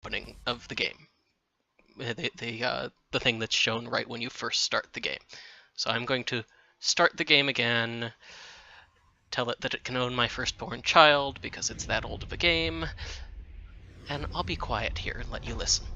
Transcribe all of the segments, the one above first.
opening of the game. The thing that's shown right when you first start the game. So I'm going to start the game again, tell it that it can own my firstborn child because it's that old of a game, and I'll be quiet here and let you listen.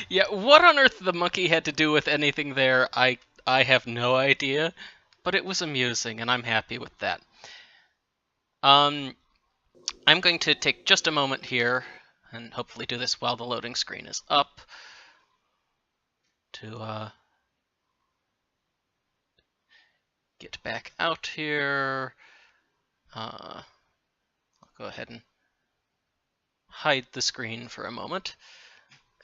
Yeah, what on earth the monkey had to do with anything there, I have no idea, but it was amusing, and I'm happy with that. I'm going to take just a moment here, and hopefully do this while the loading screen is up, to get back out here. I'll go ahead and hide the screen for a moment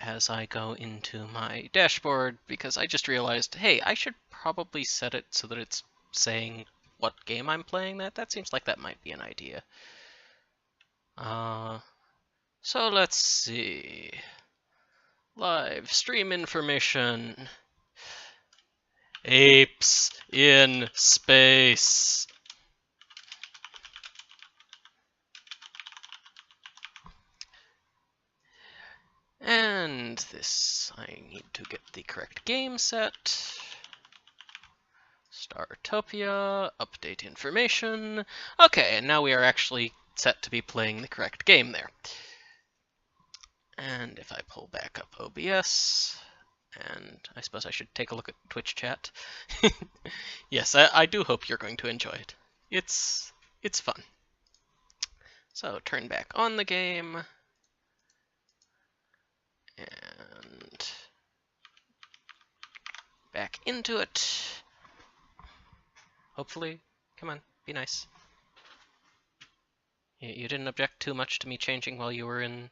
as I go into my dashboard, because I just realized, hey, I should probably set it so that it's saying what game I'm playing. That seems like that might be an idea. So let's see. Live stream information. Apes in space. And this, I need to get the correct game set. Startopia, update information. Okay, and now we are actually set to be playing the correct game there. And if I pull back up OBS, and I suppose I should take a look at Twitch chat. Yes, I do hope you're going to enjoy it. It's fun. So turn back on the game. back into it. Hopefully. Come on, be nice. You didn't object too much to me changing while you were in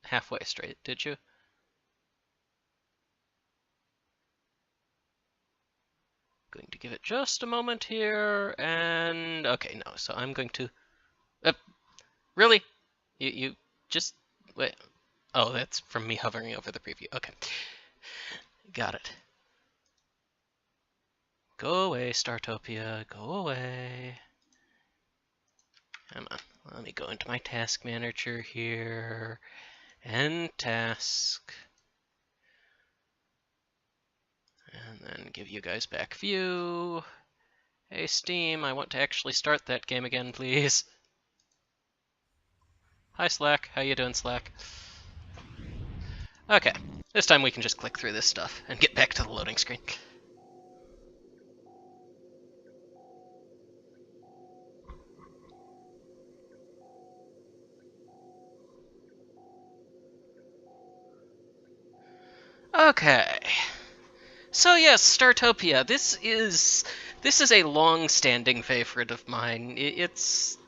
halfway straight, did you? Going to give it just a moment here, and okay, no. So I'm going to. Really? You just wait. Oh, that's from me hovering over the preview. Okay, got it. Go away, Startopia. Go away. Come on. Let me go into my task manager here, and task. And then give you guys back view. Hey Steam, I want to actually start that game again, please. Hi Slack, how you doing, Slack? Okay, this time we can just click through this stuff and get back to the loading screen. Okay. So yes, Startopia. This is a long-standing favorite of mine. It's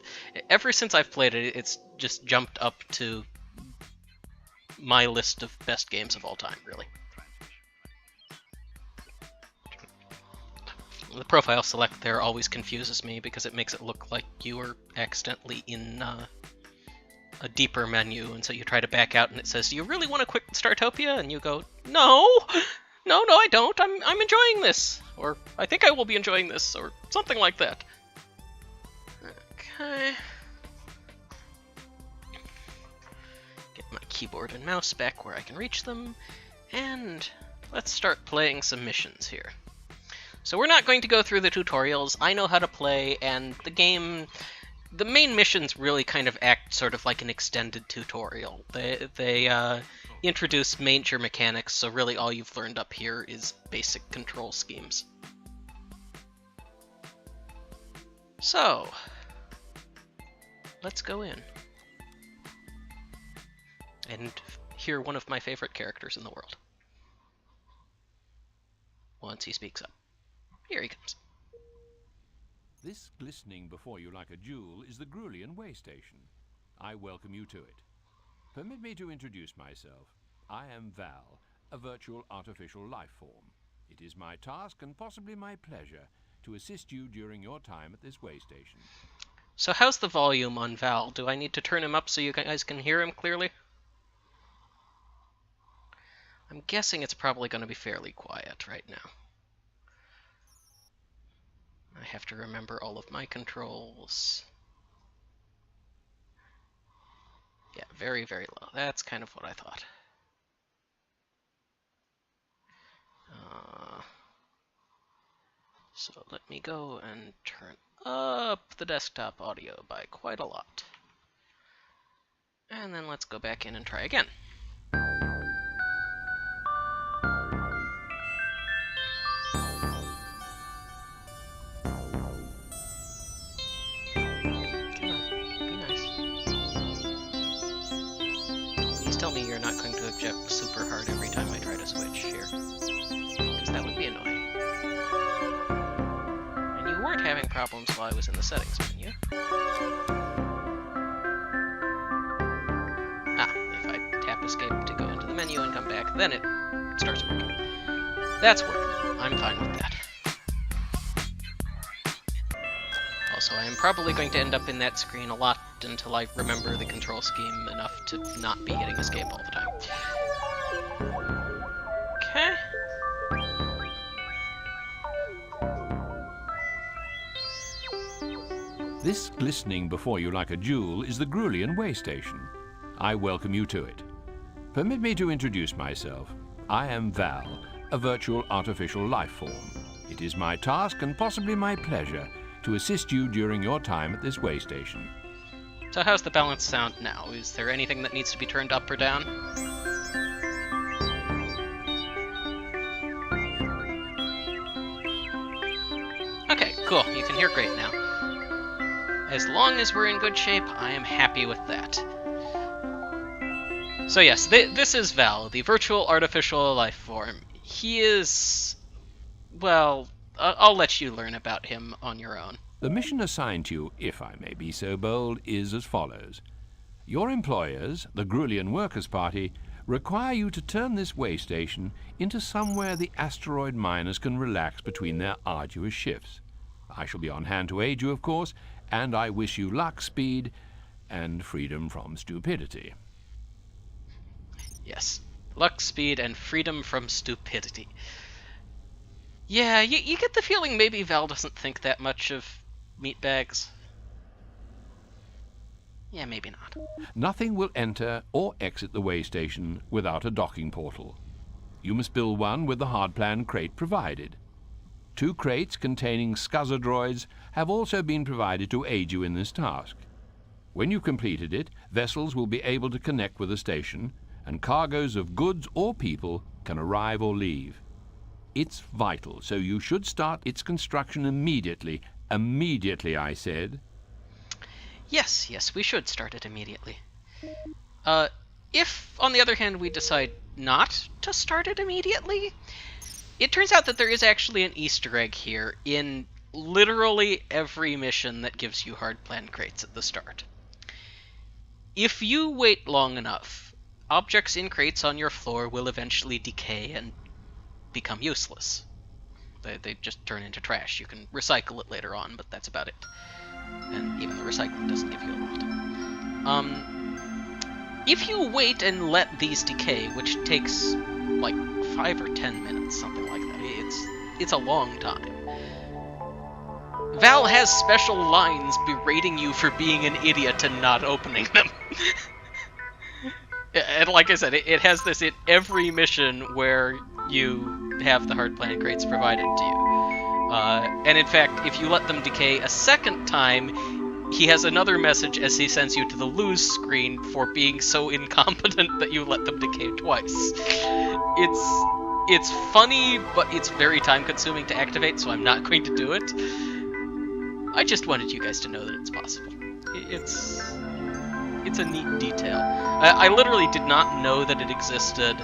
ever since I've played it, it's just jumped up to my list of best games of all time, really. The profile select there always confuses me because it makes it look like you were accidentally in a deeper menu, and so you try to back out and it says, "Do you really want to quit Startopia?" And you go, "No! No, I don't. I'm enjoying this." Or, "I think I will be enjoying this," or something like that. Okay. Get my keyboard and mouse back where I can reach them, and let's start playing some missions here. So we're not going to go through the tutorials. I know how to play, and the main missions really kind of act sort of like an extended tutorial. They introduce major mechanics, so really all you've learned up here is basic control schemes. So, let's go in and hear one of my favorite characters in the world. Once he speaks up. Here he comes. This glistening before you like a jewel is the Grulian way station. I welcome you to it. Permit me to introduce myself. I am Val, a virtual artificial life form. It is my task and possibly my pleasure to assist you during your time at this way station. So how's the volume on Val? Do I need to turn him up so you guys can hear him clearly? I'm guessing it's probably going to be fairly quiet right now. I have to remember all of my controls. Yeah, very, very low. That's kind of what I thought. So let me go and turn up the desktop audio by quite a lot. And then let's go back in and try again. Tell me you're not going to object super hard every time I try to switch here, because that would be annoying. And you weren't having problems while I was in the settings menu. Ah, if I tap escape to go into the menu and come back, then it starts working. That's working. I'm fine with that. Also, I am probably going to end up in that screen a lot until I remember the control scheme enough to not be hitting escape all the time. Okay. This glistening before you like a jewel is the Grulian way station. I welcome you to it. Permit me to introduce myself. I am Val, a virtual artificial life form. It is my task and possibly my pleasure to assist you during your time at this way station. So how's the balance sound now? Is there anything that needs to be turned up or down? Okay, cool. You can hear great now. As long as we're in good shape, I am happy with that. So yes, this is Val, the virtual artificial life form. He is Well, I'll let you learn about him on your own. The mission assigned to you, if I may be so bold, is as follows. Your employers, the Grulian Workers' Party, require you to turn this way station into somewhere the asteroid miners can relax between their arduous shifts. I shall be on hand to aid you, of course, and I wish you luck, speed, and freedom from stupidity. Yes. Luck, speed, and freedom from stupidity. Yeah, you get the feeling maybe Val doesn't think that much of meatbags. Yeah, maybe not. Nothing will enter or exit the way station without a docking portal. You must build one with the hardplan crate provided. 2 crates containing scuzzer droids have also been provided to aid you in this task. When you've completed it, vessels will be able to connect with the station, and cargoes of goods or people can arrive or leave. It's vital, so you should start its construction immediately. Immediately, I said. Yes, we should start it immediately. If, on the other hand, we decide not to start it immediately, it turns out that there is actually an Easter egg here in literally every mission that gives you hardplan crates at the start. If you wait long enough, objects in crates on your floor will eventually decay and become useless. They just turn into trash. You can recycle it later on, but that's about it. And even the recycling doesn't give you a lot. If you wait and let these decay, which takes like 5 or 10 minutes, something like that, it's a long time. Val has special lines berating you for being an idiot and not opening them. And like I said, it has this in every mission where you have the hardplan crates provided to you. And in fact, if you let them decay a second time, he has another message as he sends you to the lose screen for being so incompetent that you let them decay twice. It's funny, but it's very time-consuming to activate, so I'm not going to do it. I just wanted you guys to know that it's possible. It's a neat detail. I literally did not know that it existed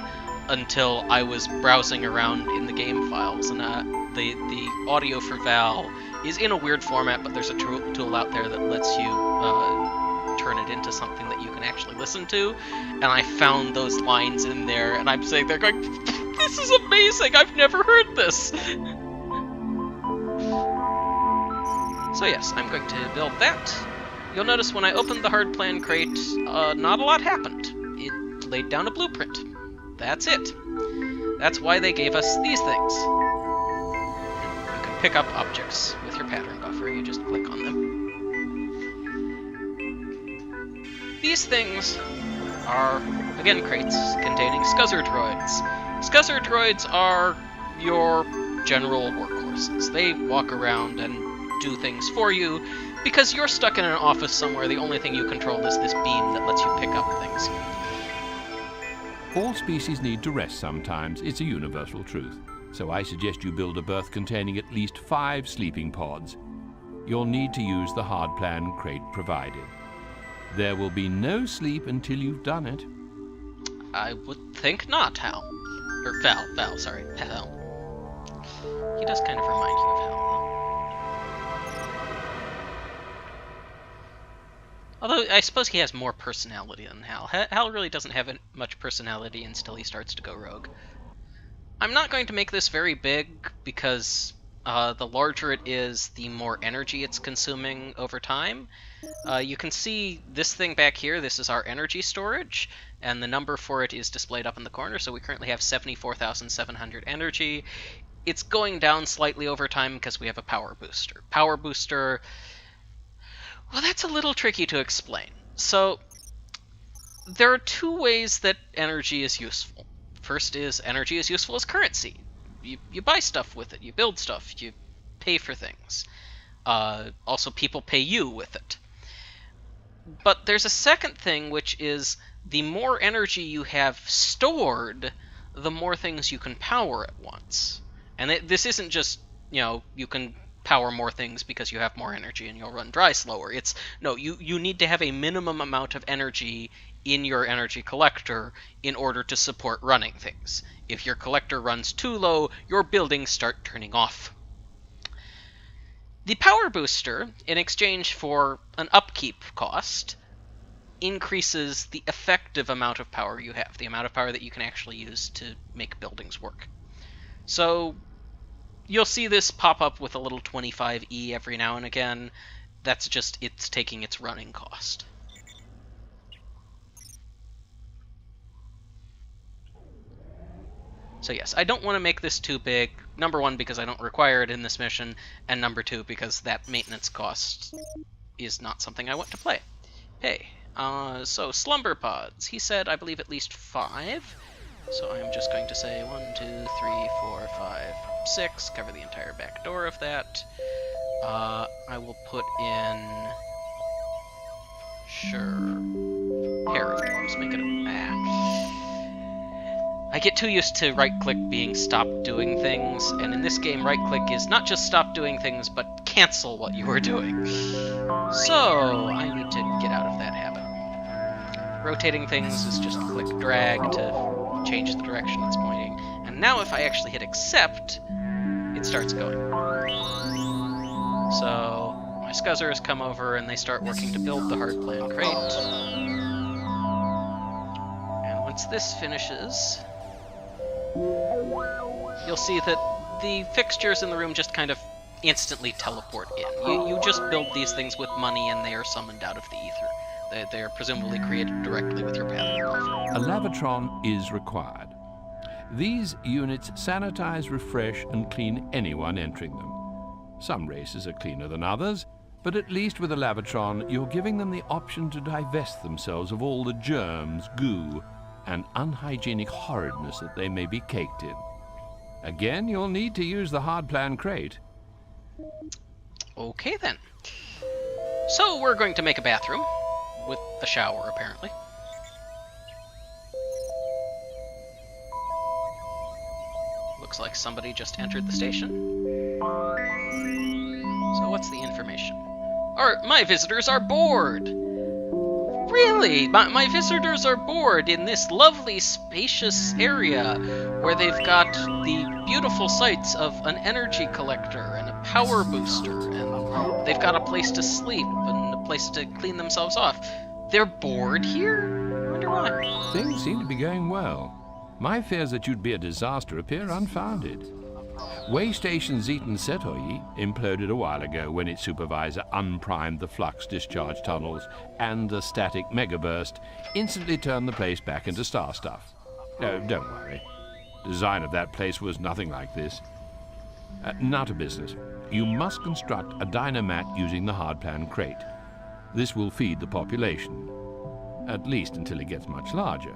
until I was browsing around in the game files, and the audio for Val is in a weird format, but there's a tool out there that lets you turn it into something that you can actually listen to, and I found those lines in there, and I'm sitting there going, this is amazing, I've never heard this! So yes, I'm going to build that. You'll notice when I opened the hardplan crate, not a lot happened. It laid down a blueprint. That's it. That's why they gave us these things. You can pick up objects with your pattern buffer, you just click on them. These things are, again, crates containing scuzzer droids. Scuzzer droids are your general workhorses. They walk around and do things for you, because you're stuck in an office somewhere, the only thing you control is this beam that lets you pick up things. All species need to rest sometimes. It's a universal truth. So I suggest you build a berth containing at least 5 sleeping pods. You'll need to use the hardplan crate provided. There will be no sleep until you've done it. I would think not, Hal. Or Val, sorry, Hal. He does kind of remind you of Hal, though. Although, I suppose he has more personality than Hal. Hal really doesn't have much personality until he starts to go rogue. I'm not going to make this very big, because the larger it is, the more energy it's consuming over time. You can see this thing back here, this is our energy storage, and the number for it is displayed up in the corner, so we currently have 74,700 energy. It's going down slightly over time because we have a power booster. Power booster... well, that's a little tricky to explain. So, there are 2 ways that energy is useful. First is, energy is useful as currency. You buy stuff with it, you build stuff, you pay for things. Also, people pay you with it. But there's a second thing, which is, the more energy you have stored, the more things you can power at once. And this isn't just, you can power more things because you have more energy and you'll run dry slower. It's, no, you need to have a minimum amount of energy in your energy collector in order to support running things. If your collector runs too low, your buildings start turning off. The power booster, in exchange for an upkeep cost, increases the effective amount of power you have, the amount of power that you can actually use to make buildings work. So you'll see this pop up with a little 25E every now and again. That's just it's taking its running cost. So yes, I don't want to make this too big. Number one, because I don't require it in this mission, and number two, because that maintenance cost is not something I want to pay. So slumber pods. He said, I believe, at least 5. So I'm just going to say 1, 2, 3, 4, 5, 6. Cover the entire back door of that. I will put in... Sure. Pair of dwarves. Make it a... I get too used to right-click being stop doing things, and in this game, right-click is not just stop doing things, but cancel what you were doing. So, I need to get out of that habit. Rotating things is just click drag to change the direction it's pointing. And now if I actually hit accept, it starts going. So, my scuzzers come over and they start working to build the hard plan crate. And once this finishes... you'll see that the fixtures in the room just kind of instantly teleport in. You just build these things with money and they are summoned out of the ether. They are presumably created directly with your path. A lavatron is required. These units sanitize, refresh, and clean anyone entering them. Some races are cleaner than others, but at least with a lavatron, you're giving them the option to divest themselves of all the germs, goo, and unhygienic horridness that they may be caked in. Again, you'll need to use the hard plan crate. Okay then. So we're going to make a bathroom, with a shower apparently. Looks like somebody just entered the station. So what's the information? My visitors are bored! Really? My visitors are bored in this lovely, spacious area where they've got the beautiful sights of an energy collector and a power booster, and they've got a place to sleep and a place to clean themselves off. They're bored here? I wonder why. Things seem to be going well. My fears that you'd be a disaster appear unfounded. Waystation Zeton Setoyi imploded a while ago when its supervisor unprimed the flux discharge tunnels, and a static megaburst instantly turned the place back into star stuff. No, don't worry. Design of that place was nothing like this. Now to business. You must construct a dynamat using the hardplan crate. This will feed the population, at least until it gets much larger.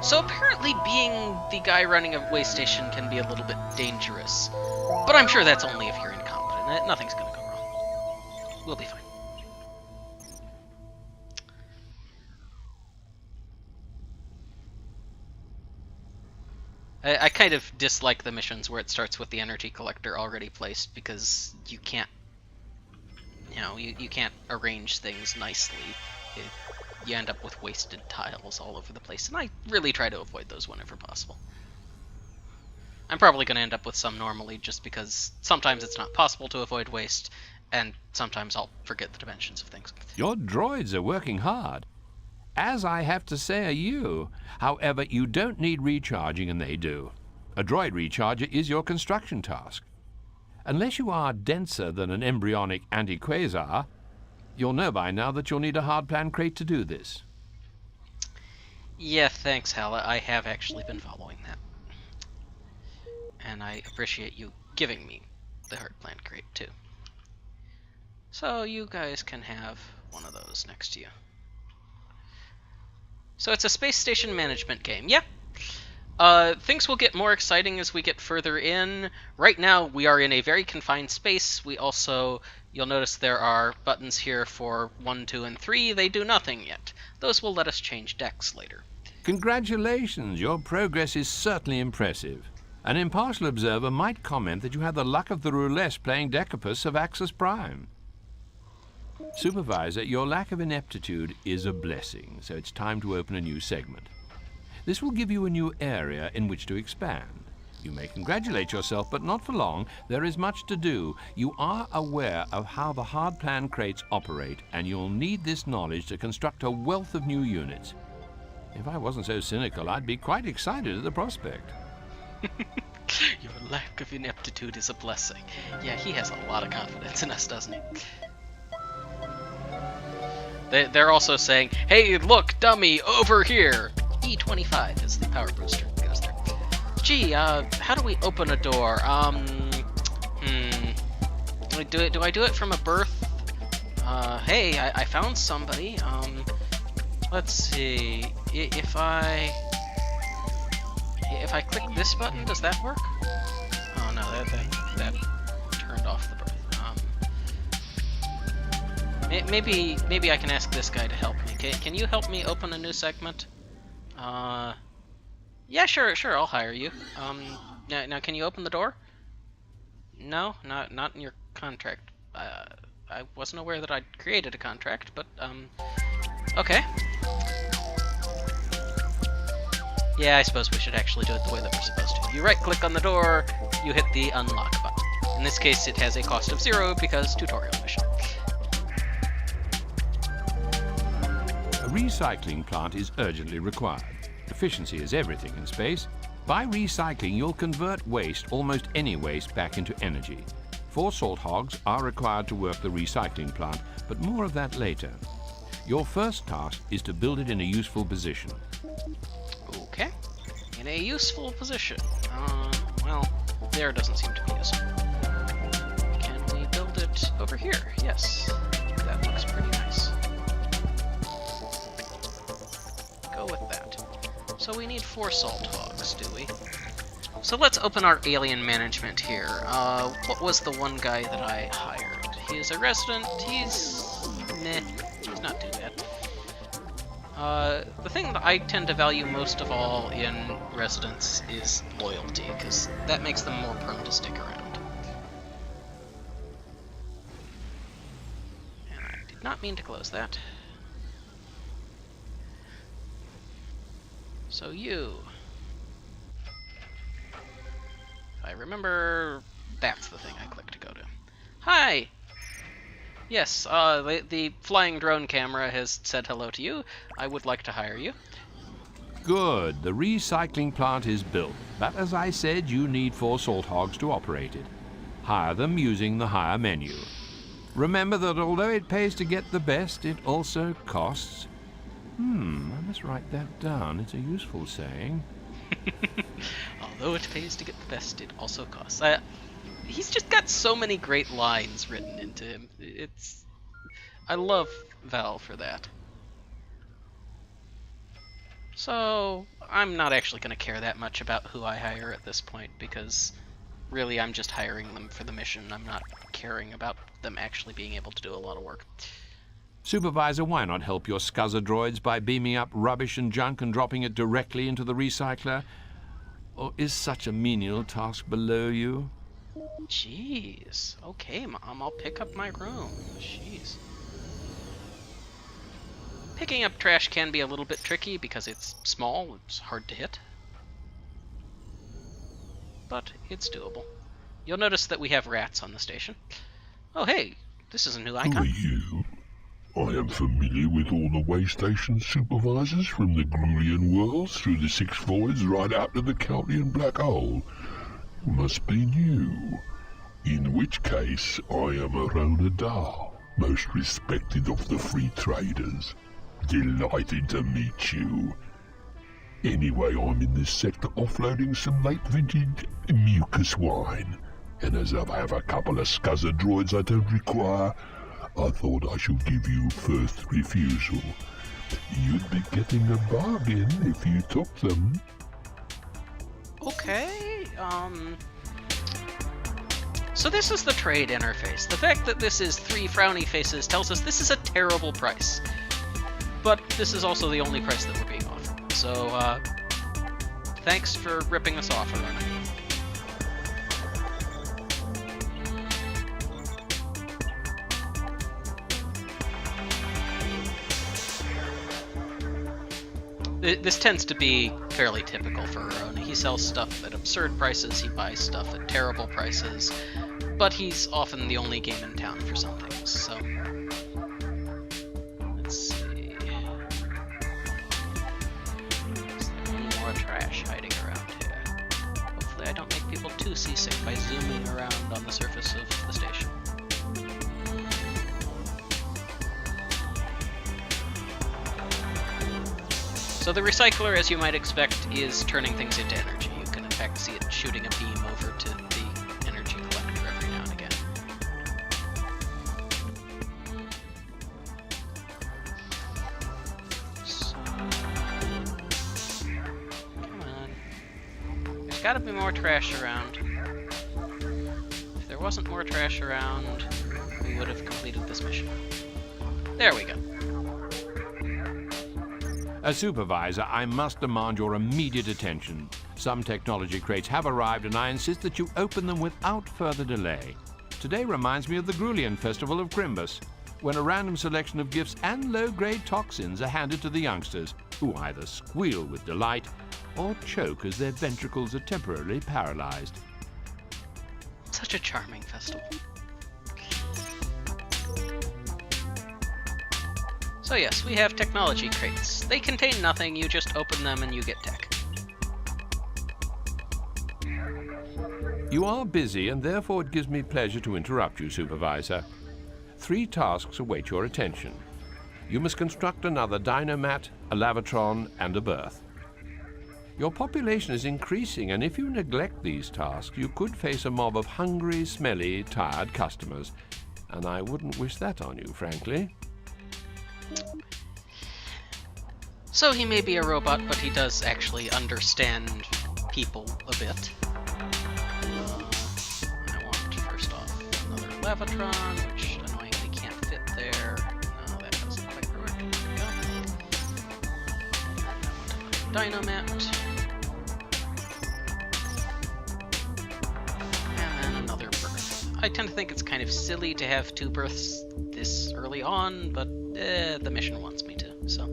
So apparently being the guy running a waystation can be a little bit dangerous. But I'm sure that's only if you're incompetent. Nothing's gonna go wrong. We'll be fine. I kind of dislike the missions where it starts with the energy collector already placed, because you can't, you can't arrange things nicely. You end up with wasted tiles all over the place, and I really try to avoid those whenever possible. I'm probably going to end up with some normally, just because sometimes it's not possible to avoid waste, and sometimes I'll forget the dimensions of things. Your droids are working hard, as I have to say are you. However, you don't need recharging, and they do. A droid recharger is your construction task. Unless you are denser than an embryonic anti-quasar, you'll know by now that you'll need a hardplan crate to do this. Yeah, thanks, Hal. I have actually been following that. And I appreciate you giving me the hardplan crate, too. So you guys can have one of those next to you. So it's a space station management game. Yeah. Things will get more exciting as we get further in. Right now, we are in a very confined space. We also... You'll notice there are buttons here for 1, 2, and 3. They do nothing yet. Those will let us change decks later. Congratulations, your progress is certainly impressive. An impartial observer might comment that you had the luck of the roulette playing Decapus of Axis Prime. Supervisor, your lack of ineptitude is a blessing, so it's time to open a new segment. This will give you a new area in which to expand. You may congratulate yourself, but not for long. There is much to do. You are aware of how the hard plan crates operate, and you'll need this knowledge to construct a wealth of new units. If I wasn't so cynical, I'd be quite excited at the prospect. Your lack of ineptitude is a blessing. Yeah, he has a lot of confidence in us, doesn't he? They're also saying, hey, look, dummy, over here! E25 is the power booster. Goes there. Gee, how do we open a door? Do I do it from a berth? Hey, I found somebody. Let's see. If I click this button, does that work? Oh no, that turned off the berth. Maybe I can ask this guy to help me. Can you help me open a new segment? Yeah, sure, I'll hire you. Now can you open the door? No, not in your contract. I wasn't aware that I'd created a contract, but okay. Yeah, I suppose we should actually do it the way that we're supposed to. You right-click on the door, you hit the unlock button. In this case, it has a cost of 0 because tutorial mission. A recycling plant is urgently required. Efficiency is everything in space. By recycling, you'll convert waste, almost any waste, back into energy. 4 salt hogs are required to work the recycling plant, but more of that later. Your first task is to build it in a useful position. Okay. In a useful position. Well, there doesn't seem to be useful. Can we build it over here? Yes. That looks pretty nice. Go with that. So we need 4 salt hogs, do we? So let's open our alien management here. What was the one guy that I hired? He's a resident. He's not too bad. The thing that I tend to value most of all in residents is loyalty, because that makes them more prone to stick around. And I did not mean to close that. So you... If I remember, that's the thing I clicked to go to. Hi! Yes, the flying drone camera has said hello to you. I would like to hire you. Good. The recycling plant is built. But as I said, you need 4 salt hogs to operate it. Hire them using the hire menu. Remember that although it pays to get the best, it also costs. I must write that down. It's a useful saying. Although it pays to get the best, it also costs. He's just got so many great lines written into him. I love Val for that. So, I'm not actually going to care that much about who I hire at this point, because really I'm just hiring them for the mission. I'm not caring about them actually being able to do a lot of work. Supervisor, why not help your scuzzer droids by beaming up rubbish and junk and dropping it directly into the recycler? Or is such a menial task below you? Jeez. Okay, Mom, I'll pick up my room. Jeez. Picking up trash can be a little bit tricky because it's small, it's hard to hit. But it's doable. You'll notice that we have rats on the station. Oh hey, this is a new icon. Who are you? I am familiar with all the way station supervisors from the Grulian worlds through the 6 voids right out to the Caldean black hole. You must be new. In which case, I am a Ronadar, most respected of the free traders. Delighted to meet you. Anyway, I'm in this sector offloading some late vintage mucus wine. And as I have a couple of scuzzer droids I don't require, I thought I should give you first refusal. You'd be getting a bargain if you took them. Okay, so this is the trade interface. The fact that this is 3 frowny faces tells us this is a terrible price. But this is also the only price that we're being offered. So, thanks for ripping us off, Arona. This tends to be fairly typical for Arona. He sells stuff at absurd prices, he buys stuff at terrible prices, but he's often the only game in town for some things, so... Let's see... Is there any more trash hiding around here? Hopefully I don't make people too seasick by zooming around on the surface of the station. So the recycler, as you might expect, is turning things into energy. You can in fact see it shooting a beam over to the energy collector every now and again. So... Come on. There's gotta be more trash around. If there wasn't more trash around, we would have completed this mission. There we go. As supervisor, I must demand your immediate attention. Some technology crates have arrived, and I insist that you open them without further delay. Today reminds me of the Grulian Festival of Crimbus, when a random selection of gifts and low-grade toxins are handed to the youngsters, who either squeal with delight or choke as their ventricles are temporarily paralyzed. Such a charming festival. So yes, we have technology crates. They contain nothing, you just open them and you get tech. You are busy, and therefore it gives me pleasure to interrupt you, Supervisor. 3 tasks await your attention. You must construct another dynomat, a lavatron, and a berth. Your population is increasing, and if you neglect these tasks, you could face a mob of hungry, smelly, tired customers. And I wouldn't wish that on you, frankly. So he may be a robot, but he does actually understand people a bit. I want, first off, another lavatron, which annoyingly can't fit there. No, that doesn't quite work. There we go. And I want another dynomat. And then another berth. I tend to think it's kind of silly to have 2 berths this early on, but the mission wants me to, so...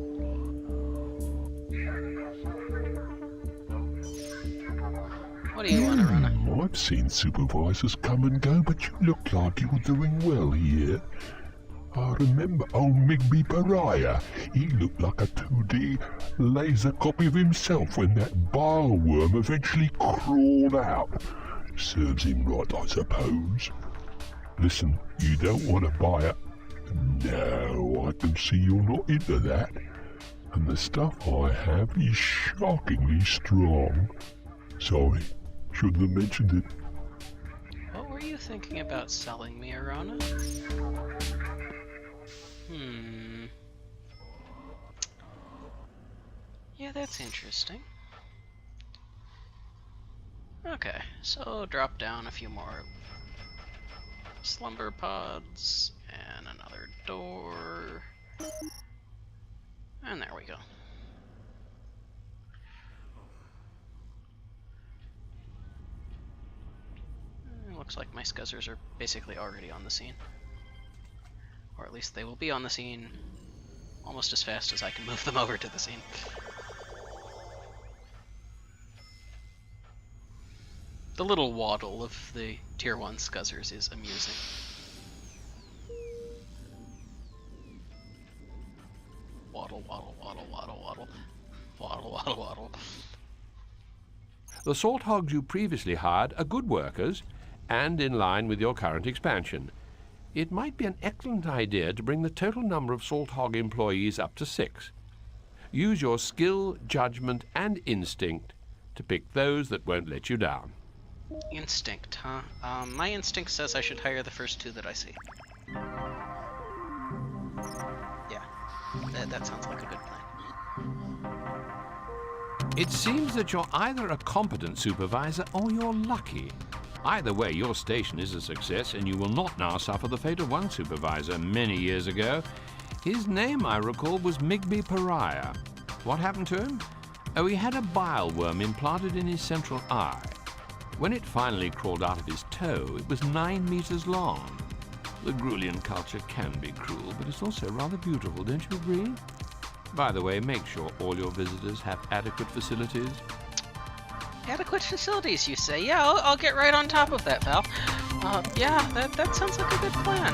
What do you want, Arona? I've seen supervisors come and go, but you look like you're doing well here. I remember old Migby Pariah. He looked like a 2D laser copy of himself when that bile worm eventually crawled out. Serves him right, I suppose. Listen, you don't want to buy it? No, I can see you're not into that. And the stuff I have is shockingly strong. Sorry, shouldn't have mentioned it. What were you thinking about selling me, Arona? Yeah, that's interesting. Okay, so drop down a few more slumber pods, and another door. And there we go. It looks like my scuzzers are basically already on the scene. Or at least they will be on the scene almost as fast as I can move them over to the scene. The little waddle of the Tier 1 scuzzers is amusing. Waddle, waddle, waddle, waddle, waddle. Waddle, waddle, waddle. The salt hogs you previously hired are good workers and in line with your current expansion. It might be an excellent idea to bring the total number of salt hog employees up to 6. Use your skill, judgment, and instinct to pick those that won't let you down. Instinct, huh? My instinct says I should hire the first 2 that I see. Yeah, that sounds like a good plan. It seems that you're either a competent supervisor or you're lucky. Either way, your station is a success, and you will not now suffer the fate of one supervisor many years ago. His name, I recall, was Migby Pariah. What happened to him? Oh, he had a bile worm implanted in his central eye. When it finally crawled out of his toe, it was 9 meters long. The Grulian culture can be cruel, but it's also rather beautiful, don't you agree? By the way, make sure all your visitors have adequate facilities. Adequate facilities, you say? Yeah, I'll get right on top of that, Val. Yeah, that sounds like a good plan.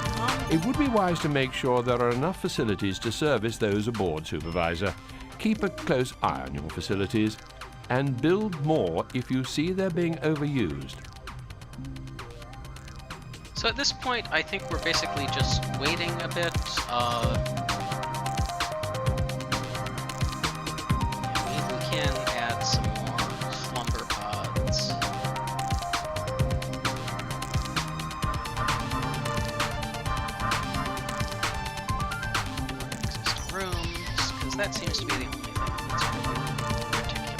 It would be wise to make sure there are enough facilities to service those aboard, Supervisor. Keep a close eye on your facilities, and build more if you see they're being overused. So at this point, I think we're basically just waiting a bit. We can add some more slumber pods. Existing rooms, because that seems to be the only thing that's really particular.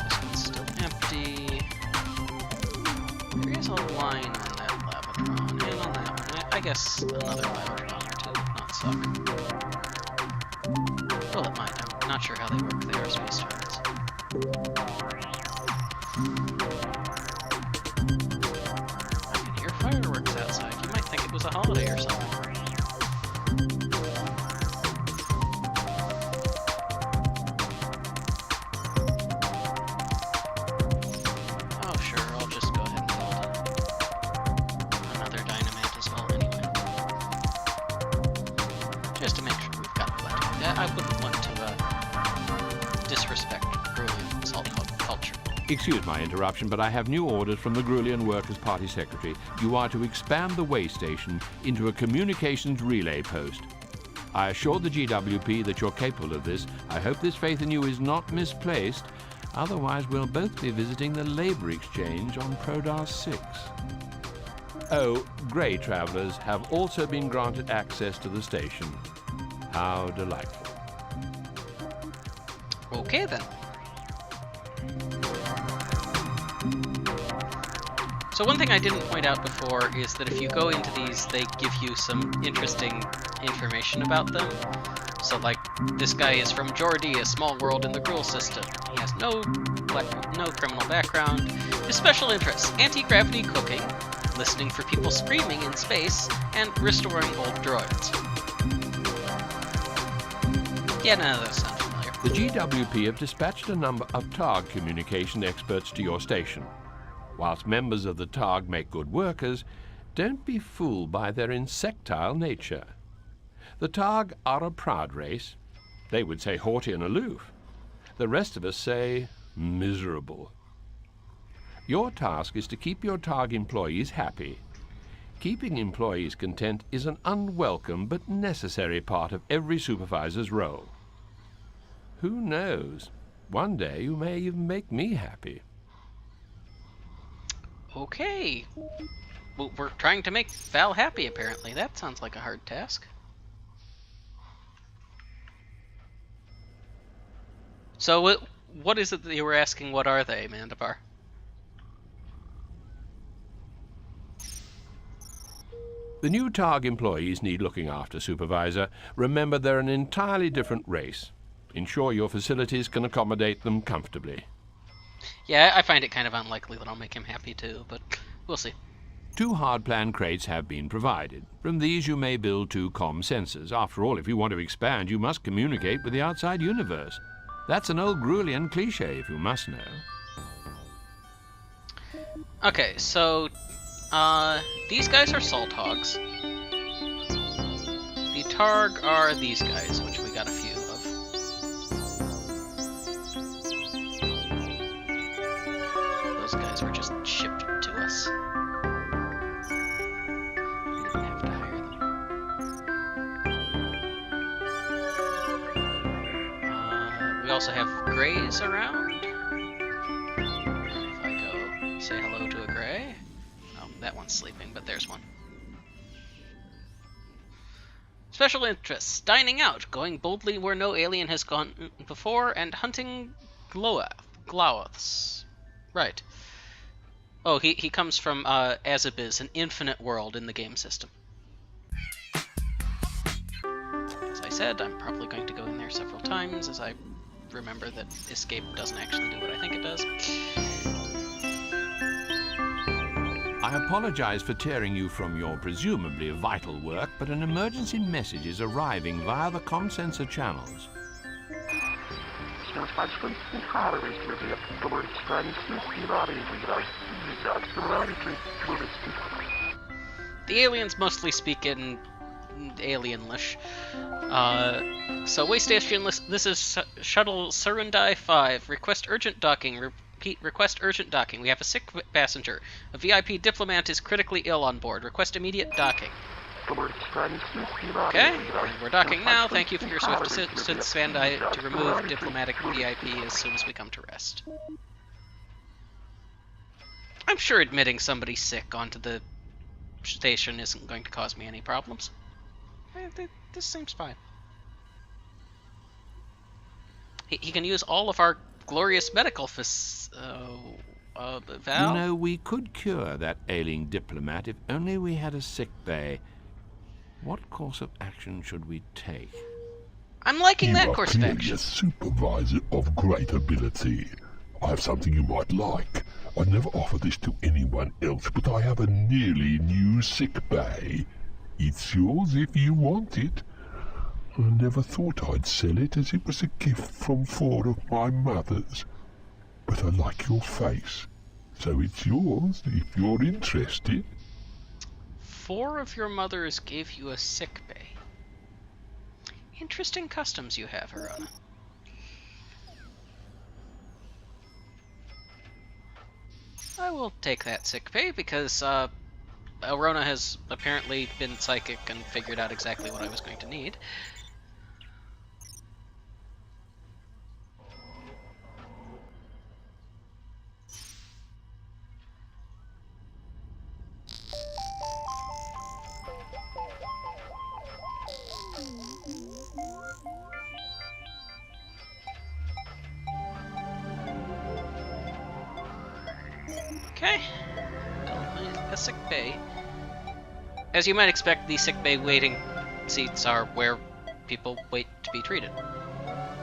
This one's still empty. There is a line on that Lavatron, and on that one. I guess another Lavatron or two would not suck. Well, it might. I'm not sure how they work. They are space turrets. I can hear fireworks outside. You might think it was a holiday or something. Oh, sure. I'll just go ahead and build another dynamite as well anyway. Just to make sure we've got plenty. I wouldn't want to disrespect Grulian salt culture. Excuse my interruption, but I have new orders from the Grulian Workers' Party Secretary. You are to expand the way station into a communications relay post. I assured the GWP that you're capable of this. I hope this faith in you is not misplaced. Otherwise, we'll both be visiting the labor exchange on Prodar 6. Oh, Grey travelers have also been granted access to the station. How delightful. Okay, then. So one thing I didn't point out before is that if you go into these, they give you some interesting information about them. So, like, this guy is from Jordi, a small world in the Gruul system. He has no criminal background. His special interests: anti-gravity cooking, listening for people screaming in space, and restoring old droids. Yeah, none of those sound familiar. The GWP have dispatched a number of Targ communication experts to your station. Whilst members of the Targ make good workers, don't be fooled by their insectile nature. The Targ are a proud race. They would say haughty and aloof. The rest of us say miserable. Your task is to keep your Targ employees happy. Keeping employees content is an unwelcome but necessary part of every supervisor's role. Who knows? One day you may even make me happy. Okay. Well, we're trying to make Val happy, apparently. That sounds like a hard task. So what is it that you were asking? What are they, Mandabar? The new Targ employees need looking after, Supervisor. Remember, they're an entirely different race. Ensure your facilities can accommodate them comfortably. Yeah, I find it kind of unlikely that I'll make him happy too, but we'll see. 2 hard-plan crates have been provided. From these you may build 2 comm sensors. After all, if you want to expand, you must communicate with the outside universe. That's an old Grulian cliché, if you must know. Okay, so these guys are salt hogs. The Targ are these guys, which we got a few of. Those guys were just shipped to us. We didn't have to hire them. We also have grays around. If I go say hello to a gray. Oh, that one's sleeping, but there's one. Special interests: dining out, going boldly where no alien has gone before, and hunting Glowaths. Right. Oh, he comes from APES, an infinite world in the game system. As I said, I'm probably going to go in there several times, as I remember that escape doesn't actually do what I think it does. I apologize for tearing you from your presumably vital work, but an emergency message is arriving via the comm sensor channels. The aliens mostly speak in Alienlish. So way station, this is Shuttle Surundai 5. Request urgent docking. Repeat, request urgent docking. We have a sick passenger. A VIP diplomat is critically ill on board. Request immediate docking. Okay, we're docking now. Thank you for your swift standby to remove diplomatic VIP as soon as we come to rest. I'm sure admitting somebody sick onto the station isn't going to cause me any problems. This seems fine. He can use all of our glorious medical Val? You know, we could cure that ailing diplomat if only we had a sick bay. What course of action should we take? I'm liking that You are course of clearly action. a supervisor of great ability. I have something you might like. I never offer this to anyone else, but I have a nearly new sick bay. It's yours if you want it. I never thought I'd sell it, as it was a gift from 4 of my mothers. But I like your face, so it's yours if you're interested. 4 of your mothers gave you a sick bay. Interesting customs you have, Arona. I will take that sick bay because Arona has apparently been psychic and figured out exactly what I was going to need. Okay, a sick bay. As you might expect, the sick bay waiting seats are where people wait to be treated.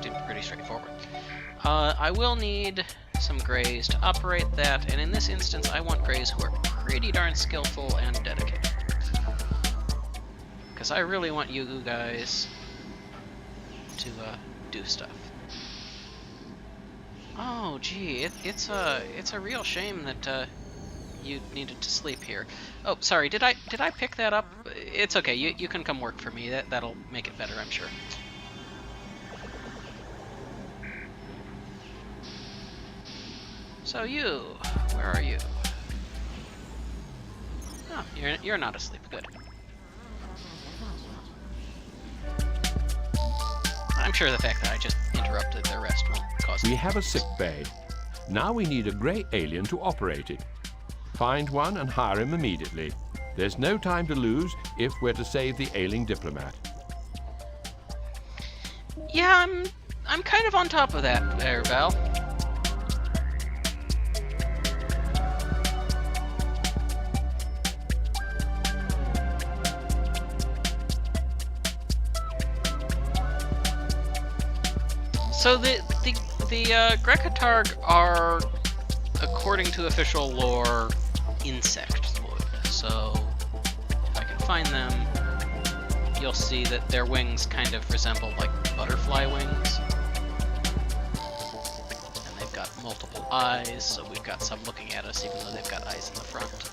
Seems pretty straightforward. I will need some Greys to operate that, and in this instance I want Greys who are pretty darn skillful and dedicated. Because I really want you guys to do stuff. Oh, gee, it's a real shame that you needed to sleep here. Oh, sorry, did I pick that up? It's okay. You can come work for me. That'll make it better, I'm sure. So you, where are you? Oh, you're not asleep. Good. I'm sure the fact that I just interrupted their rest won't cause. We have a sick bay. Now we need a grey alien to operate it. Find one and hire him immediately. There's no time to lose if we're to save the ailing diplomat. Yeah, I'm kind of on top of that there, Val. So the Grekatarg are, according to official lore, insect lord. So if I can find them, you'll see that their wings kind of resemble like butterfly wings. And they've got multiple eyes, so we've got some looking at us even though they've got eyes in the front.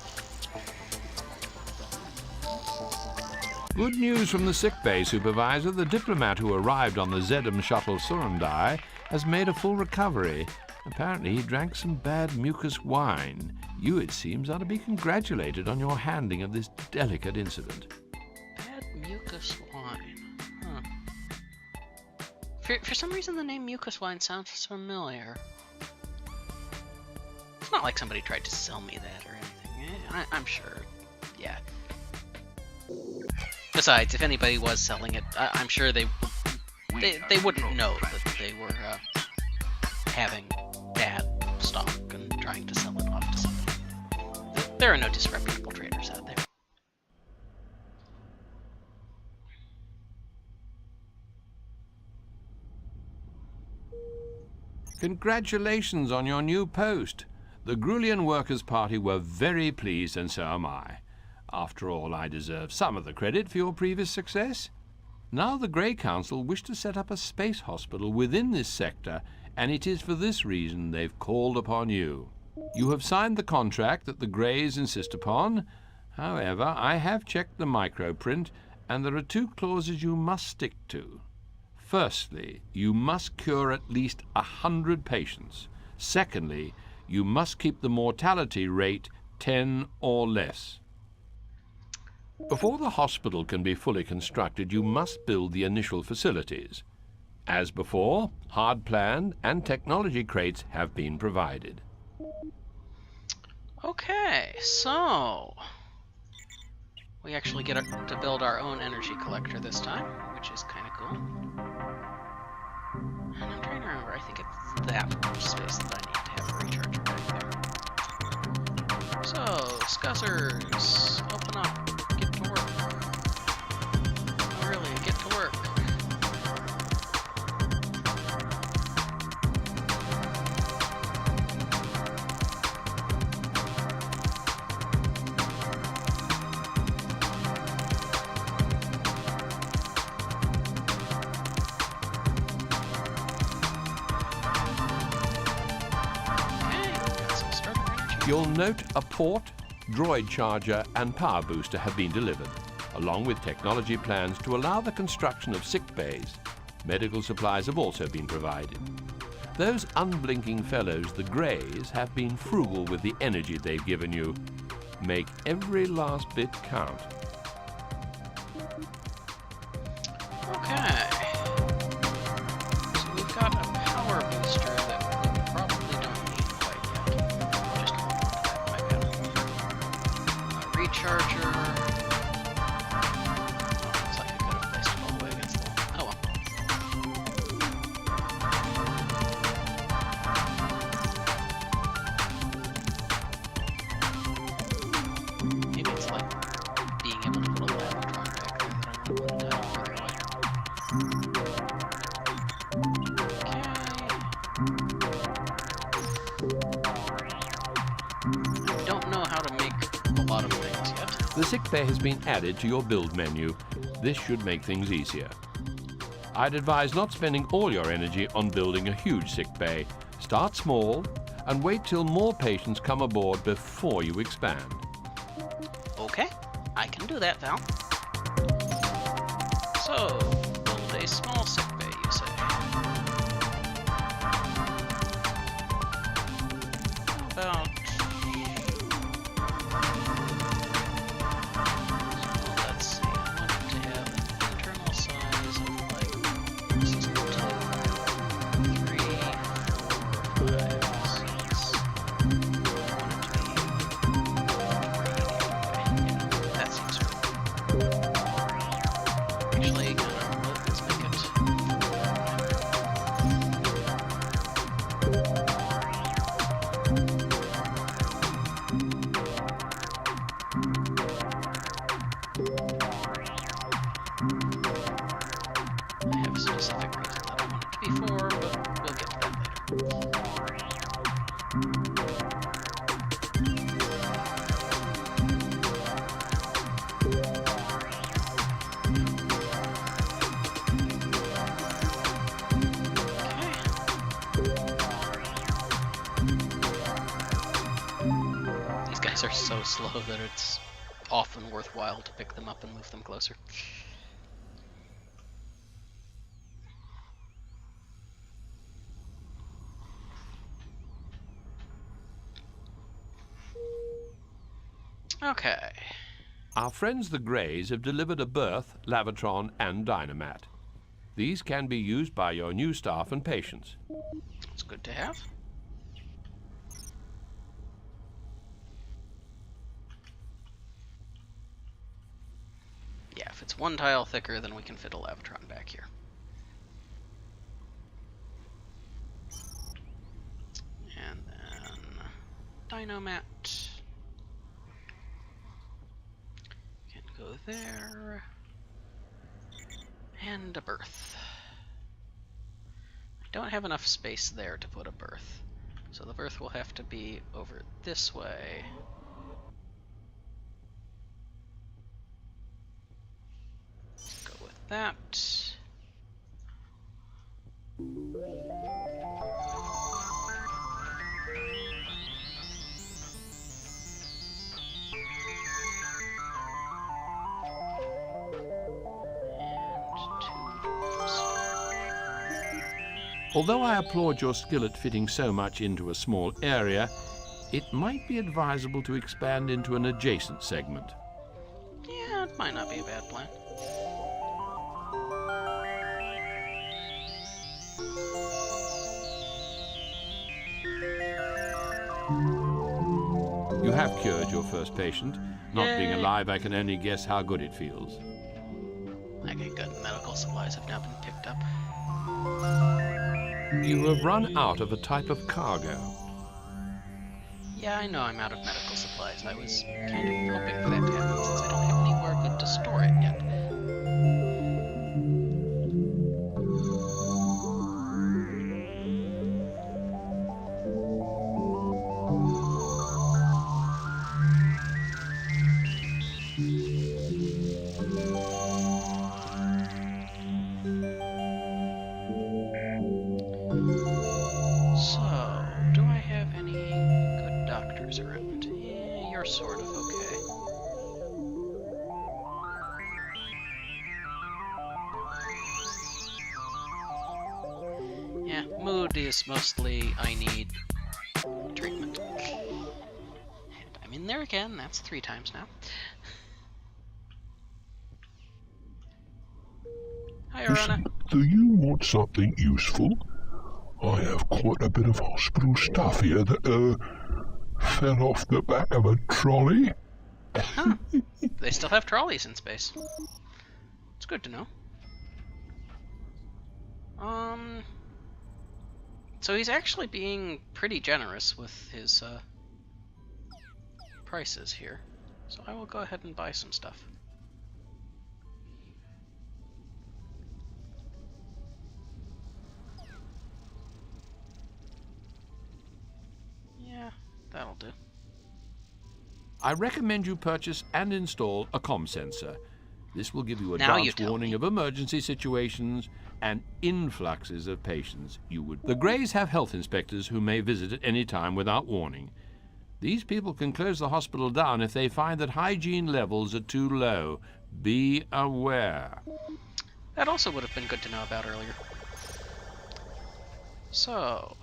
Good news from the sickbay supervisor. The diplomat who arrived on the Zedum shuttle Surundai has made a full recovery. Apparently he drank some bad mucus wine. You, it seems, are to be congratulated on your handling of this delicate incident. Bad mucus wine. Huh. For some reason the name mucus wine sounds familiar. It's not like somebody tried to sell me that or anything. I'm sure. Yeah. Besides, if anybody was selling it, I'm sure they wouldn't know that they were having bad stock and trying to sell it off to somebody. There are no disreputable traders out there. Congratulations on your new post. The Grulian Workers' Party were very pleased, and so am I. After all, I deserve some of the credit for your previous success. Now the Grey Council wish to set up a space hospital within this sector, and it is for this reason they've called upon you. You have signed the contract that the Greys insist upon. However, I have checked the microprint, and there are 2 clauses you must stick to. Firstly, you must cure at least 100 patients. Secondly, you must keep the mortality rate 10 or less. Before the hospital can be fully constructed, you must build the initial facilities. As before, hard plan and technology crates have been provided. Okay, so we actually get to build our own energy collector this time, which is kind of cool. And I'm trying to remember, I think it's that much space that I need to have a recharger back there. So, Scuzzers, open up, get to work. Oh really, get to work. You'll note a port, droid charger and power booster have been delivered, along with technology plans to allow the construction of sick bays. Medical supplies have also been provided. Those unblinking fellows, the Greys, have been frugal with the energy they've given you. Make every last bit count. Okay. So we've got a power booster that we probably don't need quite yet. Just hold on to that, my bad. A recharger. Oh, looks like I could have placed it all the way against the wall. Oh well. Maybe it's like being able to put a lavatron back there that I wouldn't want to have otherwise. I don't know how to make a lot of things yet. The sick bay has been added to your build menu. This should make things easier. I'd advise not spending all your energy on building a huge sick bay. Start small and wait till more patients come aboard before you expand. Okay, I can do that, Val. So, build a small sick bay, you say? How about... So, let's see, I want it to have an internal size of like... This is 2, 3, 4, 5, 6... I want it to be... 3, that seems right. Actually, let's make it 4. I have a specific reason that I want it to be 4, but we'll get to that later. These guys are so slow that it's often worthwhile to pick them up and move them closer. Okay. Our friends the Greys have delivered a berth, lavatron and dynamat. These can be used by your new staff and patients. It's good to have. Yeah, if it's 1 tile thicker, then we can fit a lavatron back here. And then dynomat can go there. And a berth. I don't have enough space there to put a berth, So the birth will have to be over this way. Let's go with that. Although I applaud your skill at fitting so much into a small area, it might be advisable to expand into an adjacent segment. Yeah, it might not be a bad plan. You have cured your first patient. Not being Yay. alive, I can only guess how good it feels. Okay, good. Medical supplies have now been picked up. You have run out of a type of cargo. Yeah, I know I'm out of medical supplies. I was kind of hoping for that to happen since I don't have anywhere good to store it yet. So, do I have any good doctors around? Yeah, you're sort of okay. Yeah, mood is mostly I need treatment. And I'm in there again, that's 3 times now. Hi, Arana. Listen, do you want something useful? I have quite a bit of hospital stuff here that, fell off the back of a trolley. Huh. They still have trolleys in space. It's good to know. So he's actually being pretty generous with his, prices here. So I will go ahead and buy some stuff. Yeah, that'll do. I recommend you purchase and install a comm sensor. This will give you Now you advanced tell warning me. of emergency situations and influxes of patients you would. The Greys have health inspectors who may visit at any time without warning. These people can close the hospital down if they find that hygiene levels are too low. Be aware. That also would have been good to know about earlier. So,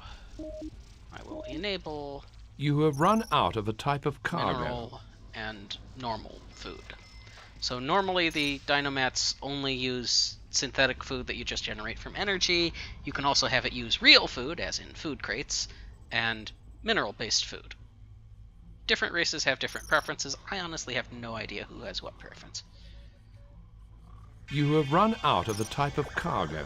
I will enable You have run out of a type of cargo. mineral and normal food. So normally the Dynamats only use synthetic food that you just generate from energy. You can also have it use real food, as in food crates, and mineral-based food. Different races have different preferences. I honestly have no idea who has what preference. You have run out of a type of cargo.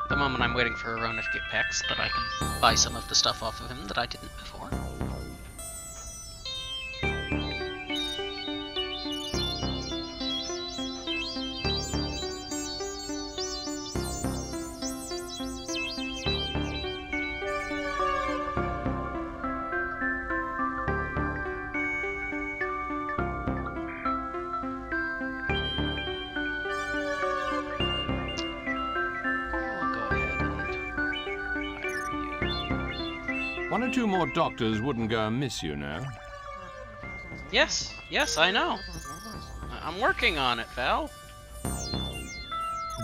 At the moment I'm waiting for Arona to get back so that I can buy some of the stuff off of him that I didn't before. We'll go ahead and hire you. 1 or 2 more doctors wouldn't go amiss, you know. Yes, I know. I'm working on it, Val.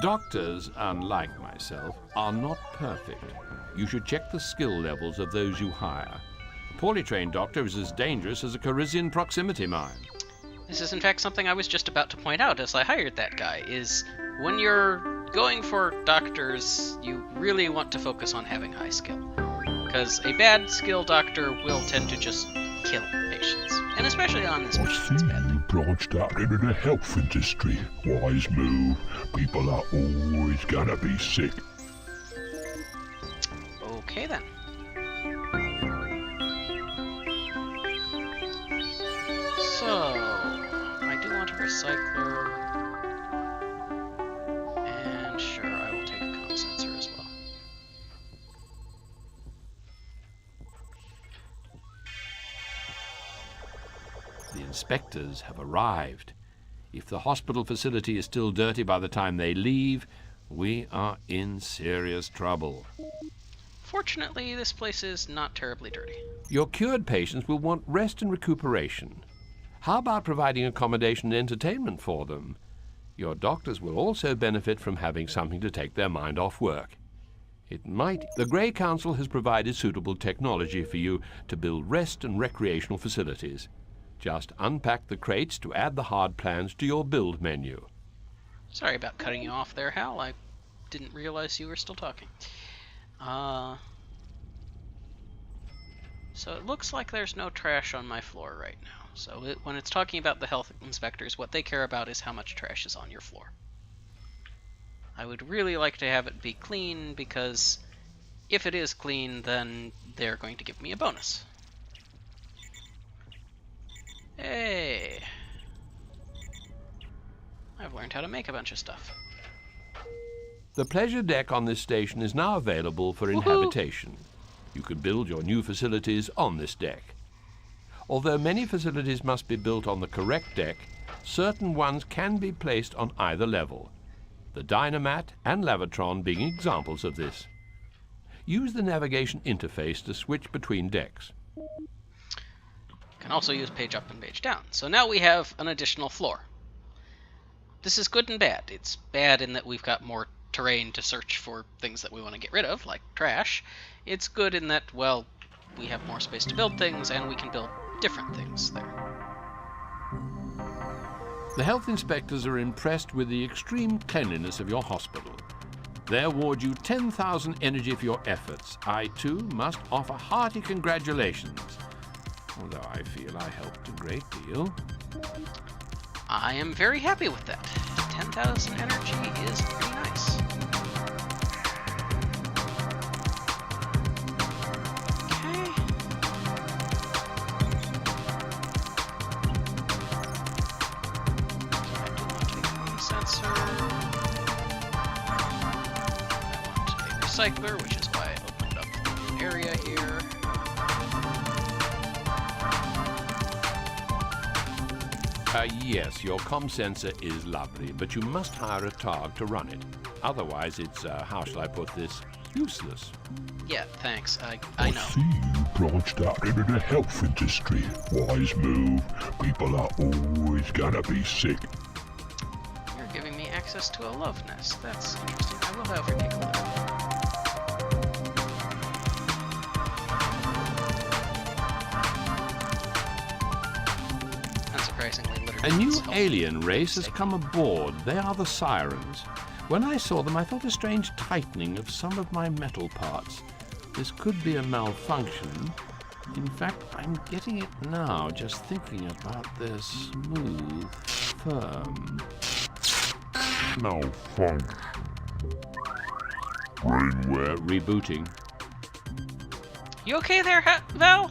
Doctors, unlike myself, are not perfect. You should check the skill levels of those you hire. A poorly trained doctor is as dangerous as a Carisian proximity mine. This is in fact something I was just about to point out as I hired that guy, is when you're going for doctors, you really want to focus on having high skill. Because a bad skill doctor will tend to just kill patients. And especially on this I mission, see it's bad. you branched out into the health industry. Wise move. People are always gonna be sick. Okay then. recycler. And sure, I will take a comm sensor as well. The inspectors have arrived. If the hospital facility is still dirty by the time they leave, we are in serious trouble. Fortunately, this place is not terribly dirty. Your cured patients will want rest and recuperation. How about providing accommodation and entertainment for them? Your doctors will also benefit from having something to take their mind off work. The Grey Council has provided suitable technology for you to build rest and recreational facilities. Just unpack the crates to add the hard plans to your build menu. Sorry about cutting you off there, Hal. I didn't realize you were still talking. So it looks like there's no trash on my floor right now. So when it's talking about the health inspectors, what they care about is how much trash is on your floor. I would really like to have it be clean, because if it is clean, then they're going to give me a bonus. Hey! I've learned how to make a bunch of stuff. The pleasure deck on this station is now available for inhabitation. You can build your new facilities on this deck. Although many facilities must be built on the correct deck, certain ones can be placed on either level. The Dynamat and Lavatron being examples of this. Use the navigation interface to switch between decks. Can also use page up and page down. So now we have an additional floor. This is good and bad. It's bad in that we've got more terrain to search for things that we want to get rid of, like trash. It's good in that, well, we have more space to build things, and we can build different things there. The health inspectors are impressed with the extreme cleanliness of your hospital. They award you 10,000 energy for your efforts. I, too, must offer hearty congratulations. Although I feel I helped a great deal. I am very happy with that. 10,000 energy is pretty nice. Okay. I do want a comm sensor. I want a recycler, which is why I opened up the new area here. Yes, your comm sensor is lovely, but you must hire a targ to run it. Otherwise, it's, how shall I put this, useless. Yeah, thanks. I I know. see you branched out into the health industry. Wise move. People are always gonna be sick. You're giving me access to a love nest. That's interesting. I will, however, take a look. A new alien race has come aboard. They are the Sirens. When I saw them, I felt a strange tightening of some of my metal parts. This could be a malfunction. In fact, I'm getting it now, just thinking about their smooth, firm... Malfunction. Brainware rebooting. You okay there, Val?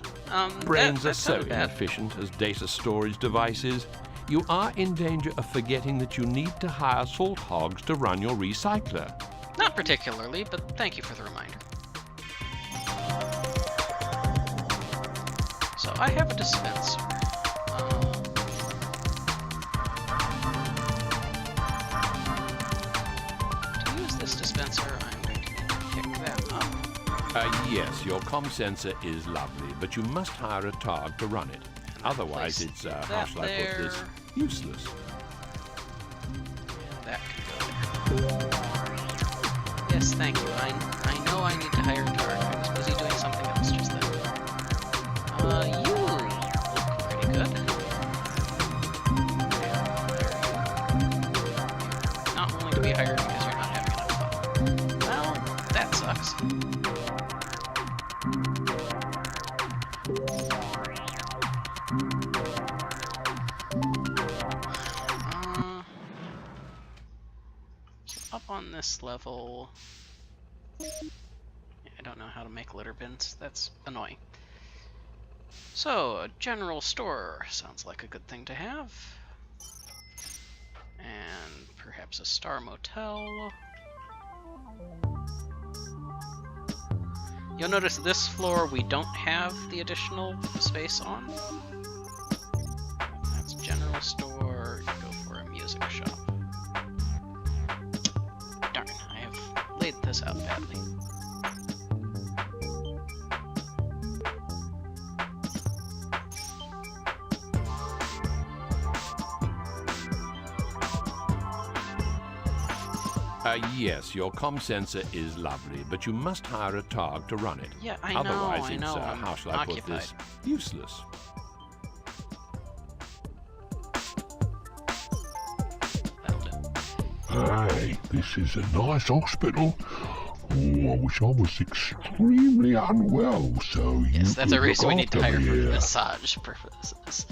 Brains that are so sounded bad. inefficient as data storage devices. You are in danger of forgetting that you need to hire salt hogs to run your recycler. Not particularly, but thank you for the reminder. So I have a dispenser. To use this dispenser, I'm going to need to pick that up. Yes, your comm sensor is lovely, but you must hire a targ to run it. Otherwise, it's, how shall I put this, useless. That can go there. Yes, thank you. I know I need to hire a target. I was busy doing something else just then. You look pretty good. You're not willing to be hired because you're not having enough fun. Well, that sucks. Up on this level, I don't know how to make litter bins. That's annoying. So, a general store sounds like a good thing to have. And perhaps a star motel. You'll notice this floor we don't have the additional space on. That's general store. Go for a music shop. Darn, I have laid this out badly. Yes, your comm sensor is lovely, but you must hire a targ to run it. Yeah, I Otherwise, know. it's, I'm how shall I put occupied. this? Useless. That'll do. Hey, this is a nice hospital. Oh, I wish I was extremely unwell, so you Yes, that's could a reason look we need to after hire me for here. massage purposes.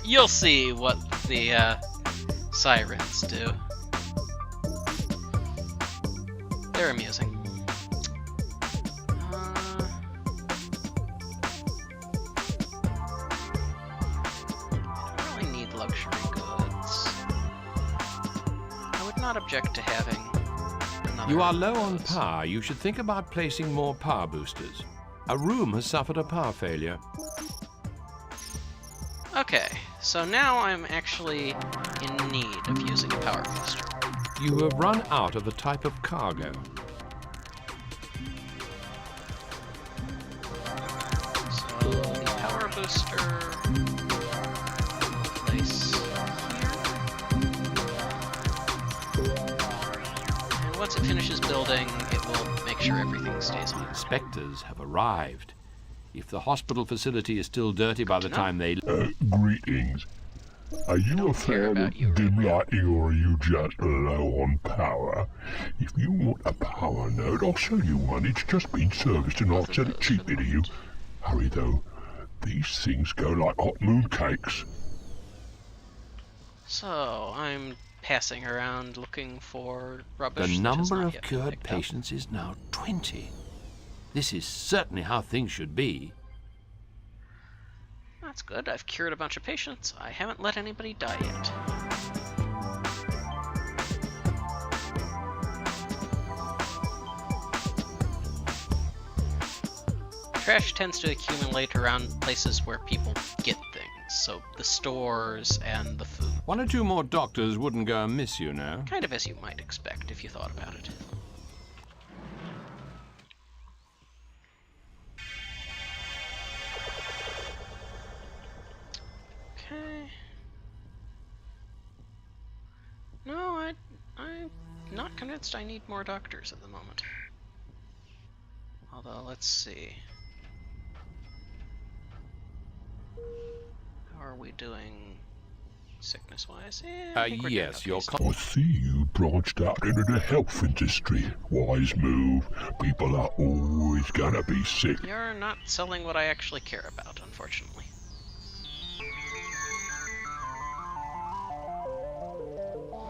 You'll see what the sirens do. They're amusing. I don't really need luxury goods. I would not object to having another. You are low of on those. power. You should think about placing more power boosters. A room has suffered a power failure. Okay, so now I'm actually in need of using a power booster. You have run out of the type of cargo. So the power booster place here. And once it finishes building, it will make sure everything stays on. Inspectors have arrived. If the hospital facility is still dirty by the know. time they... Greetings. Are you a don't care fan about of you right dim now. lighting or are you just low on power? If you want a power node, I'll sell you one. It's just been serviced and I'll Both of sell it those cheaply for to you. Hurry though. These things go like hot moon cakes. So I'm passing around looking for rubbish. The that has number not of yet been cured picked up. patients is now 20. This is certainly how things should be. That's good. I've cured a bunch of patients. I haven't let anybody die yet. Trash tends to accumulate around places where people get things, so the stores and the food. One or two more doctors wouldn't go amiss, you know. Kind of as you might expect if you thought about it. Okay. No, I'm not convinced I need more doctors at the moment. Although, let's see. How are we doing sickness-wise? I think we're doing Yes, okay your still. I see you branched out into the health industry. Wise move. People are always gonna be sick. You're not selling what I actually care about, unfortunately.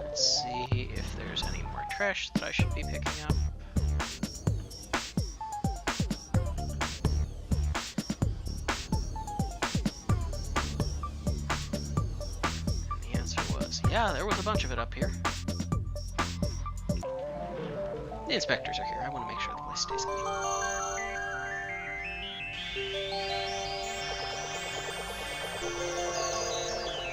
Let's see if there's any more trash that I should be picking up. And the answer was, yeah, there was a bunch of it up here. The inspectors are here. I want to make sure the place stays clean.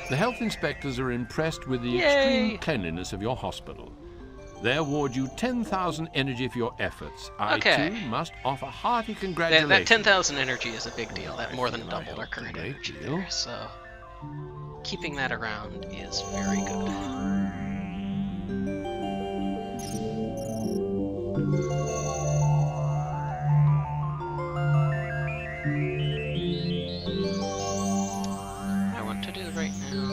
The health inspectors are impressed with the Yay! extreme cleanliness of your hospital. They award you 10,000 energy for your efforts. I, Okay. too, must offer hearty That congratulations. 10,000 energy is a big deal. That more than I doubled our helped a current great energy deal. there, so keeping that around is very good. What I want to do right now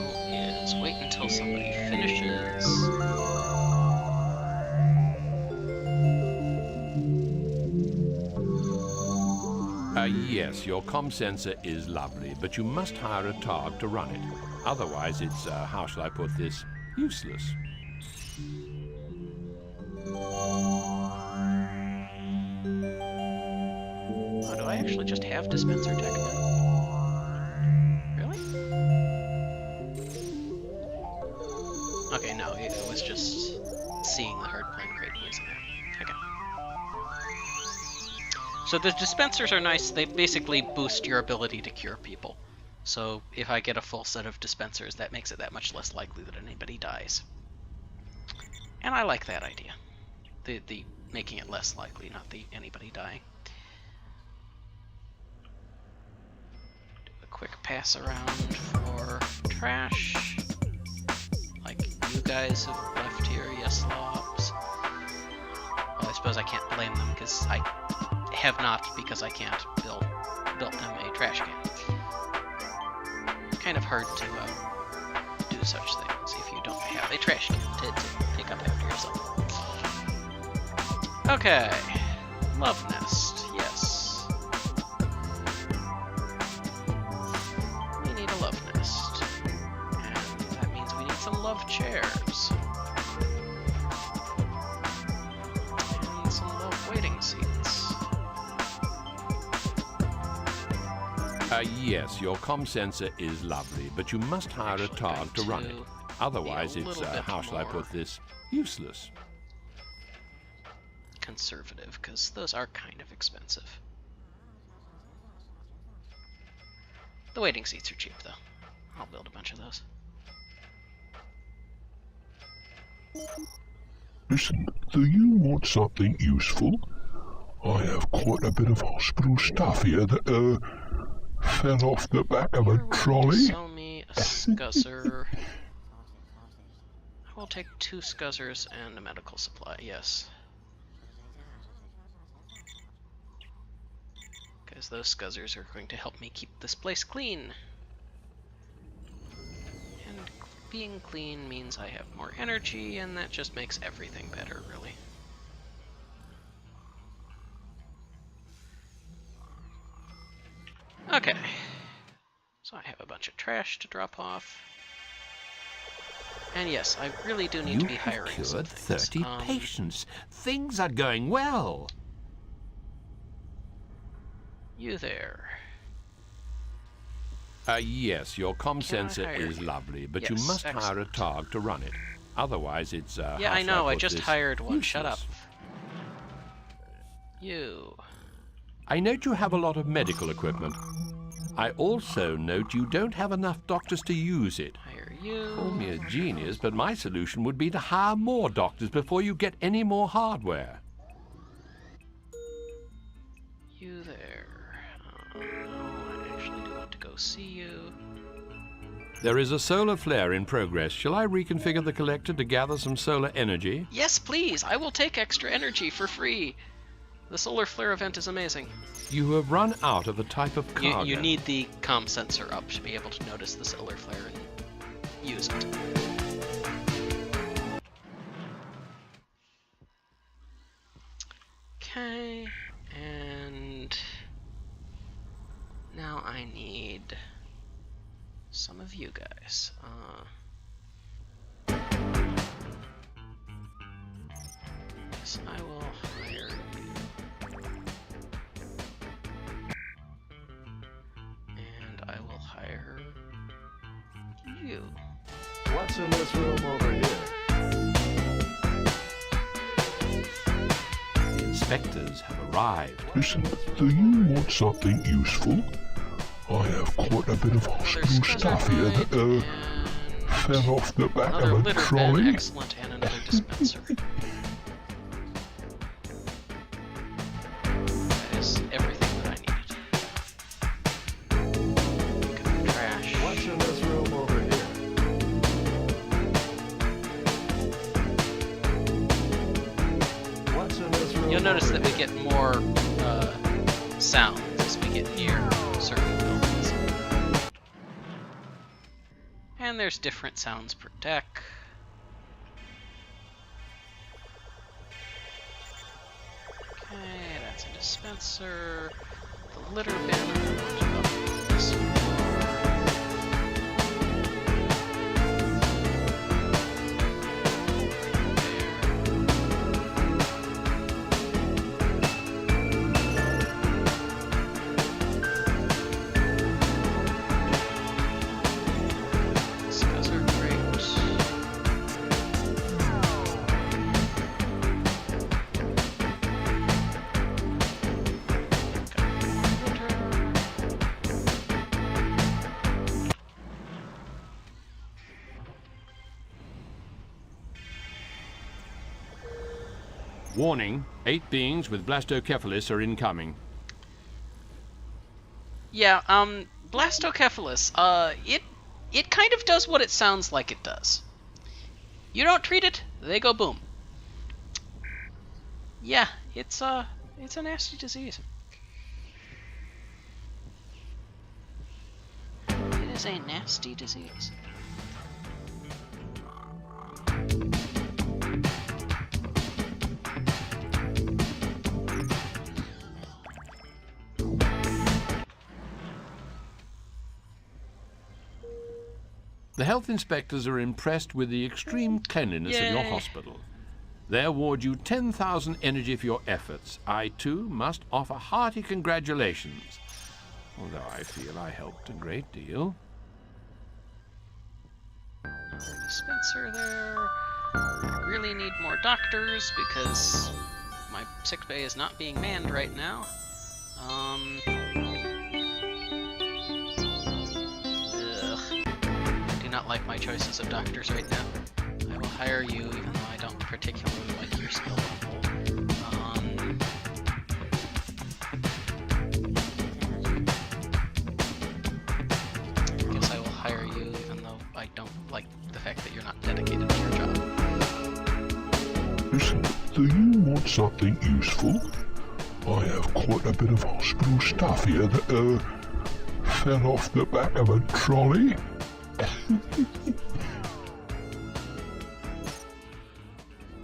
is wait until somebody finishes. Yes, your comm sensor is lovely, but you must hire a targ to run it. Otherwise, it's, how shall I put this, useless. Oh, do I actually just have dispenser tech now? Really? So the dispensers are nice. They basically boost your ability to cure people. So if I get a full set of dispensers, that makes it that much less likely that anybody dies. And I like that idea. The making it less likely, not the anybody dying. Do a quick pass around for trash. Like you guys have left here, yes, Lobs. Well, I suppose I can't blame them because I have not, because I can't built them a trash can. It's kind of hard to do such things if you don't have a trash can to pick up after yourself. Okay, love nest, yes. We need a love nest, and that means we need some love chairs. And some love waiting seats. Yes, your comm sensor is lovely, but you must hire a Targ to run it. Otherwise, it's, how shall I put this, useless. Conservative, because those are kind of expensive. The waiting seats are cheap, though. I'll build a bunch of those. Listen, do you want something useful? I have quite a bit of hospital stuff here that, fell off the back of a trolley. Sell me a scuzzer. I will take 2 scuzzers and a medical supply, yes. Because those scuzzers are going to help me keep this place clean. And being clean means I have more energy, and that just makes everything better, really. Okay. So I have a bunch of trash to drop off. And yes, I really do need to be hiring some cured things. 30 patients. Things are going well. You there. Yes, your comm Can I sensor hire is you? lovely, but Yes, you must hire a excellent. Targ to run it. Otherwise, it's, Yeah, how I shall know, I put just this, hired one. Shut up. useless. You. I note you have a lot of medical equipment. I also note you don't have enough doctors to use it. Hire you. Call me a genius, but my solution would be to hire more doctors before you get any more hardware. You there. No, I actually do want to go see you. There is a solar flare in progress. Shall I reconfigure the collector to gather some solar energy? Yes, please! I will take extra energy for free! The solar flare event is amazing. You have run out of a type of cargo. You need the comm sensor up to be able to notice the solar flare and use it. Okay, and now I need some of you guys. Yes, I will hire you. And I will hire you. What's in this room over here? The inspectors have arrived. Listen, do you want something useful? I have quite a bit of hospital stuff here that, fell off the back another of a litter bin, trolley. excellent, and another dispenser. That is everything that I needed. Pick up trash. What's in this room over here? What's in this room? You'll notice over that we here? get more sounds as we get near certain buildings. And there's different sounds per deck. Okay, that's a dispenser. The litter bin. I want to up this floor. These guys are great. Warning, 8 beings with blastocephalus are incoming. Yeah, Blastocephalus, it kind of does what it sounds like it does. You don't treat it, they go boom. Yeah, it's a nasty disease. It is a nasty disease. The health inspectors are impressed with the extreme cleanliness of your Yay. hospital. They award you 10,000 energy for your efforts. I, too, must offer hearty congratulations, although I feel I helped a great deal. Another dispenser there. Really need more doctors because my sick bay is not being manned right now. I do not like my choices of doctors right now. I will hire you even though I don't particularly like your skill level. I guess I will hire you even though I don't like the fact that you're not dedicated to your job. Listen, do you want something useful? I have quite a bit of hospital stuff here that, fell off the back of a trolley.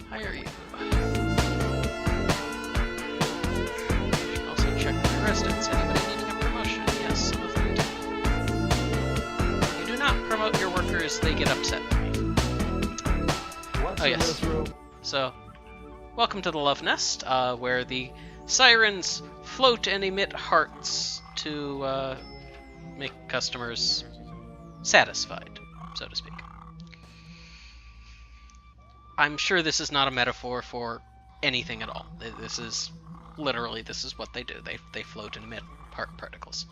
Hire you. Should also check my residents. Anybody needing a promotion? Yes, some of them do. If you do not promote your workers, they get upset with me. What's Oh, in yes. this room? So, welcome to the Love Nest, where the sirens float and emit hearts to make customers satisfied, so to speak. I'm sure this is not a metaphor for anything at all. This is literally, this is what they do. They float and emit heart particles.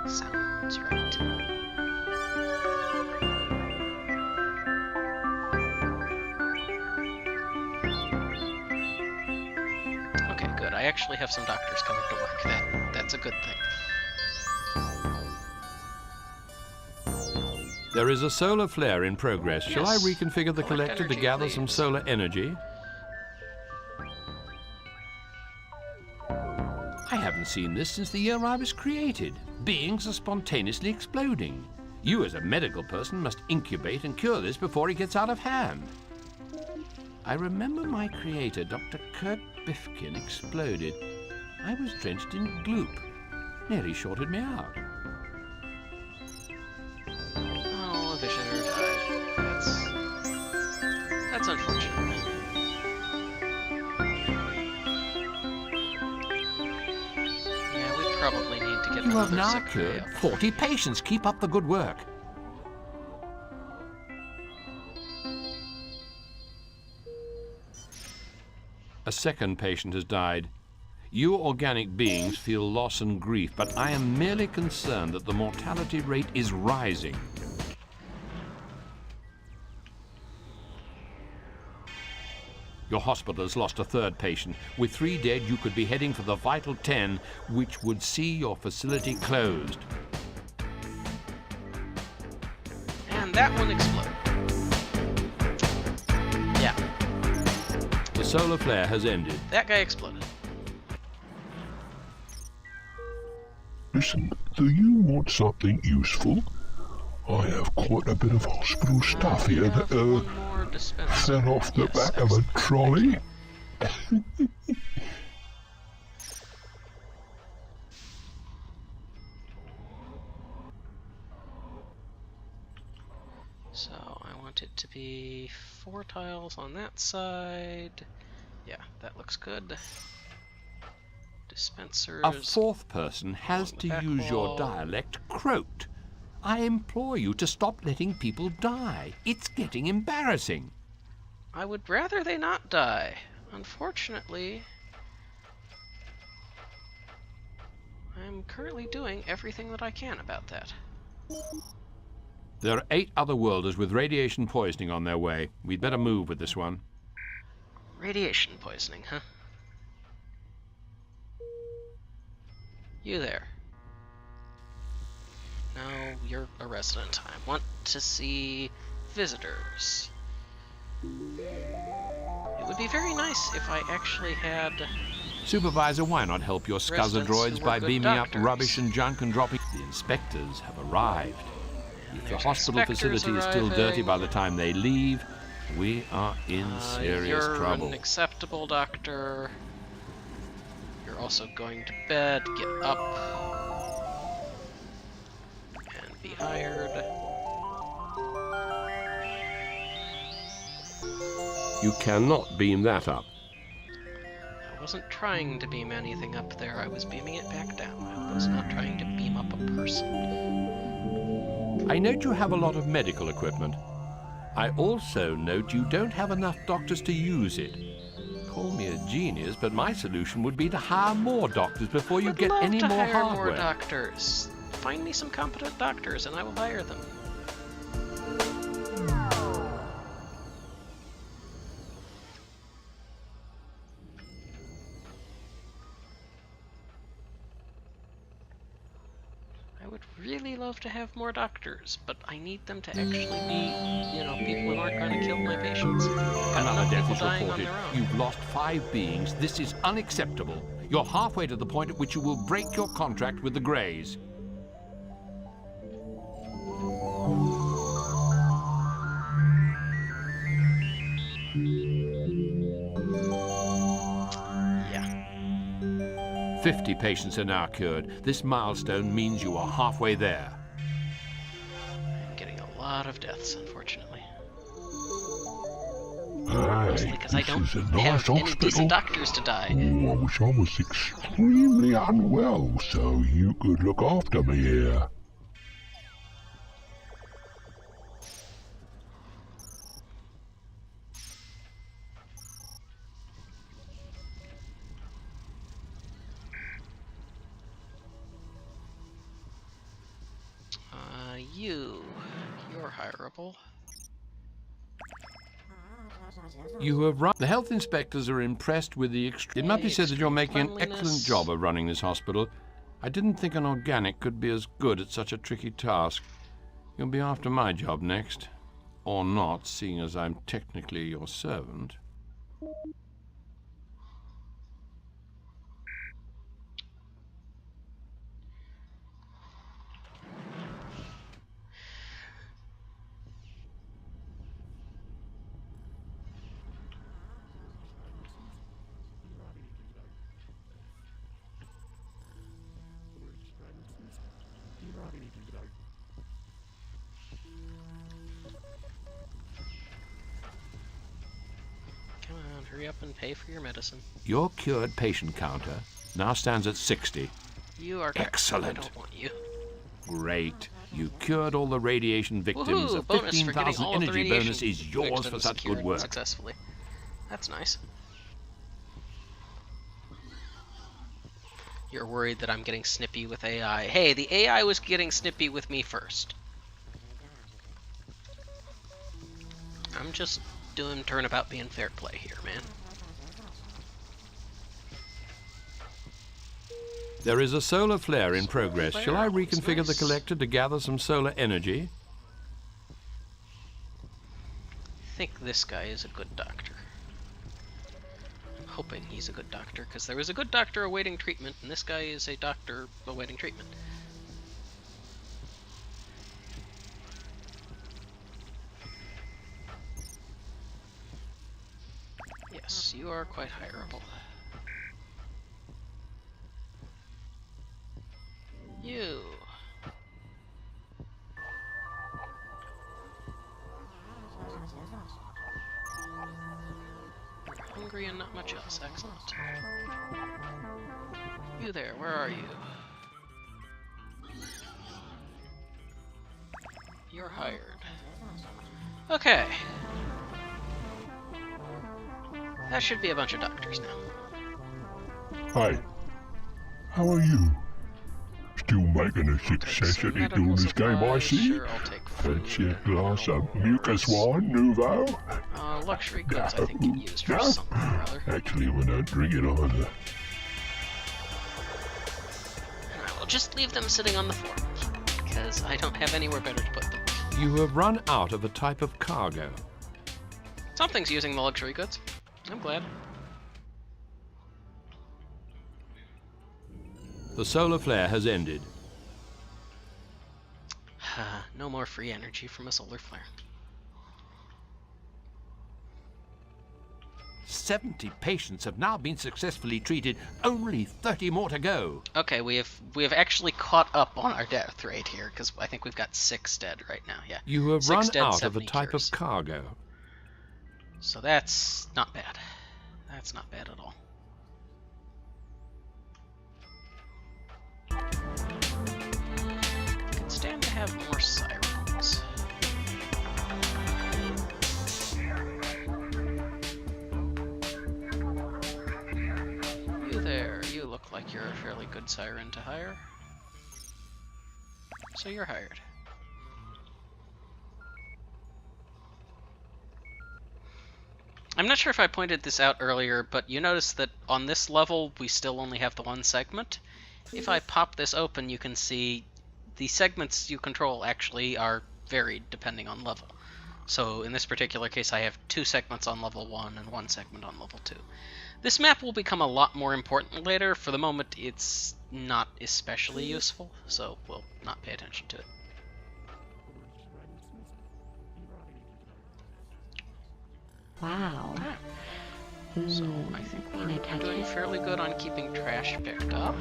Sounds right. Okay, good. I actually have some doctors coming to work. That's a good thing. There is a solar flare in progress. Shall I Yes. reconfigure the Collect collector to energy, gather some please. solar energy? I haven't seen this since the year I was created. Beings are spontaneously exploding. You as a medical person must incubate and cure this before it gets out of hand. I remember my creator, Dr. Kurt Bifkin, exploded. I was drenched in gloop. Nearly shorted me out. Oh, a visioner died. That's unfortunate. Yeah, we probably need to get You have another now sick bay cured up. 40 patients. Keep up the good work. A second patient has died. You organic beings feel loss and grief, but I am merely concerned that the mortality rate is rising. Your hospital has lost a third patient. With 3 dead, you could be heading for the vital 10, which would see your facility closed. And that one exploded. Yeah, The solar flare has ended. that guy exploded. Listen, do you want something useful? I have quite a bit of hospital stuff here We have that, one more dispenser. fell off the Yes, back of a excellent. trolley. So I want it to be 4 tiles on that side. Yeah, that looks good. Dispensers. A fourth person has On the to back use your wall. dialect croaked. I implore you to stop letting people die. It's getting embarrassing. I would rather they not die. Unfortunately, I'm am currently doing everything that I can about that. There are 8 other worlders with radiation poisoning on their way. We'd better move with this one. Radiation poisoning, huh? You there. No, you're a resident. I want to see visitors. It would be very nice if I actually had... Supervisor, why not help your scuzzer Residents who droids were by good beaming doctors. up rubbish and junk and dropping... The inspectors have arrived. If the There's hospital inspectors facility is still dirty arriving. by the time they leave, we are in serious you're trouble. an acceptable doctor. You're also going to bed. Get up. And be hired. You cannot beam that up. I wasn't trying to beam anything up there. I was beaming it back down. I was not trying to beam up a person. I note you have a lot of medical equipment. I also note you don't have enough doctors to use it. Call me a genius, but my solution would be to hire more doctors before you Would get love any to more hire hardware. more doctors. Find me some competent doctors and I will hire them. I would really love to have more doctors, but I need them to actually be, people who aren't going to kill my patients. I've got Another enough death people is dying on reported. their own. You've lost 5 beings. This is unacceptable. You're halfway to the point at which you will break your contract with the Greys. Yeah. 50 patients are now cured. This milestone means you are halfway there. I'm getting a lot of deaths, unfortunately. Hey, Mostly because I this don't is a have nice any hospital. decent doctors to die. Oh, I wish I was extremely unwell so you could look after me here. You're hireable. You have run. The health inspectors are impressed with the It must be said that you're making an excellent cleanliness. job of running this hospital. I didn't think an organic could be as good at such a tricky task. You'll be after my job next. Or not, seeing as I'm technically your servant. Come on, hurry up and pay for your medicine. Your cured patient counter now stands at 60. You are Excellent. I don't want you. Great. You cured all the radiation victims. Woohoo! A Bonus for getting 15,000 all of the energy radiation bonus is yours for victims such cured good work. successfully. That's nice. You're worried that I'm getting snippy with AI. Hey, the AI was getting snippy with me first. I'm just doing turnabout being fair play here, man. There is a solar flare in progress. Flare, Shall I that's reconfigure the nice. collector to gather some solar energy? I think this guy is a good doctor. I'm hoping he's a good doctor, because there was a good doctor awaiting treatment, and this guy is a doctor awaiting treatment. Yes, you are quite hireable. You. You're hungry and not much else. Excellent. You there, where are you? You're hired. Okay. That should be a bunch of doctors now. Hey, how are you? still making a success at it doing this game, I see. Sure, I'll take food. Fancy a glass of mucus wine, Nouveau? Luxury goods I think get used for something or other. Actually, we don't drink it either. And I will just leave them sitting on the floor, because I don't have anywhere better to put them. You have run out of a type of cargo. Something's using the luxury goods. I'm glad. The solar flare has ended. No more free energy from a solar flare. 70 patients have now been successfully treated. Only 30 more to go. Okay, we have actually caught up on our death rate here, because I think we've got 6 dead right now. Yeah. You have 6 run dead, out of a 70 type cures. of cargo. So that's not bad. That's not bad at all. Could stand to have more sirens. You there, you look like you're a fairly good siren to hire. So you're hired. I'm not sure if I pointed this out earlier, but you notice that on this level we still only have the one segment. If I pop this open, you can see the segments you control actually are varied depending on level. So in this particular case I have 2 segments on level 1 and 1 segment on level 2. This map will become a lot more important later. For the moment it's not especially useful, so we'll not pay attention to it. Wow. So I think we're doing fairly good on keeping trash picked up.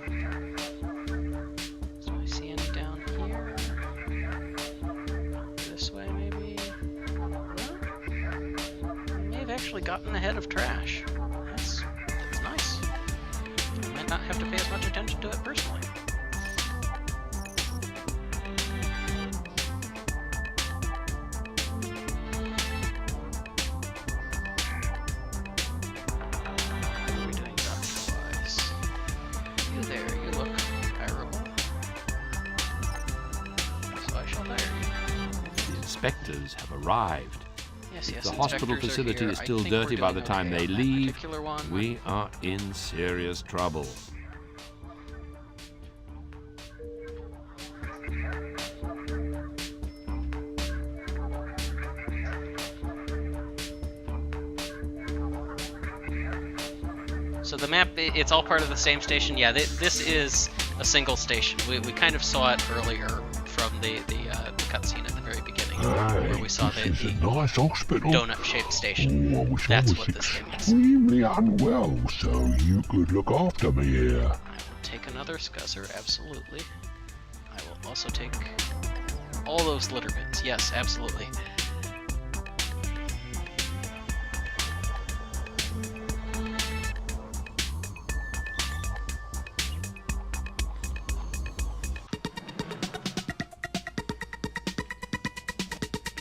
Do I see any down here? This way maybe? No? We may have actually gotten ahead of trash. That's nice. I might not have to pay as much attention to it personally. Inspectors have arrived. Yes, If yes, the hospital inspectors are facility here. is I still think we're dirty by doing the time okay they on that leave, particular one. we are in serious trouble. So the map, it's all part of the same station. Yeah, this is a single station. We kind of saw it earlier from the cutscene at the very beginning, where we saw this the is a nice hospital. donut-shaped station. Oh, I wish That's I was what this thing is. extremely unwell, so you could look after me here. I will take another scuzzer, absolutely. I will also take all those litter bins. Yes, absolutely.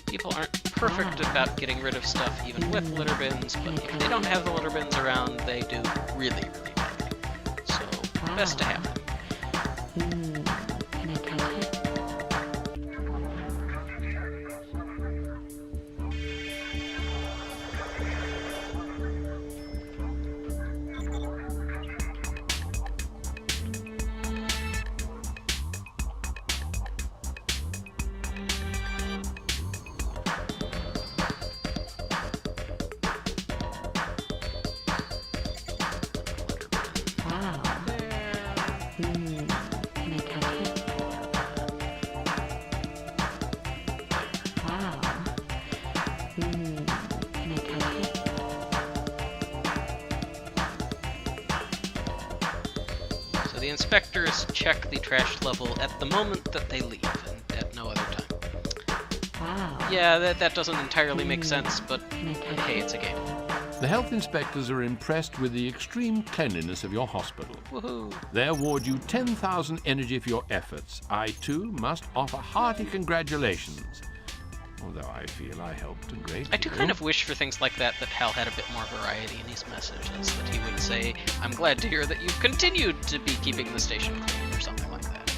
People aren't perfect about getting rid of stuff even with litter bins, but if they don't have the litter bins around, they do really, really badly. So, best to have them. Can I touch it? Wow. Can I touch it? Wow. Can I touch it? So the inspectors check the trash level at the moment that they leave, and at no other time. Wow. Yeah, that doesn't entirely make sense, but Can I touch hey, it? it's a game. The health inspectors are impressed with the extreme cleanliness of your hospital. Woohoo! They award you 10,000 energy for your efforts. I, too, must offer hearty congratulations. Although I feel I helped a great deal. I do kind of wish for things like that Hal had a bit more variety in his messages, that he would say, I'm glad to hear that you've continued to be keeping the station clean, or something like that.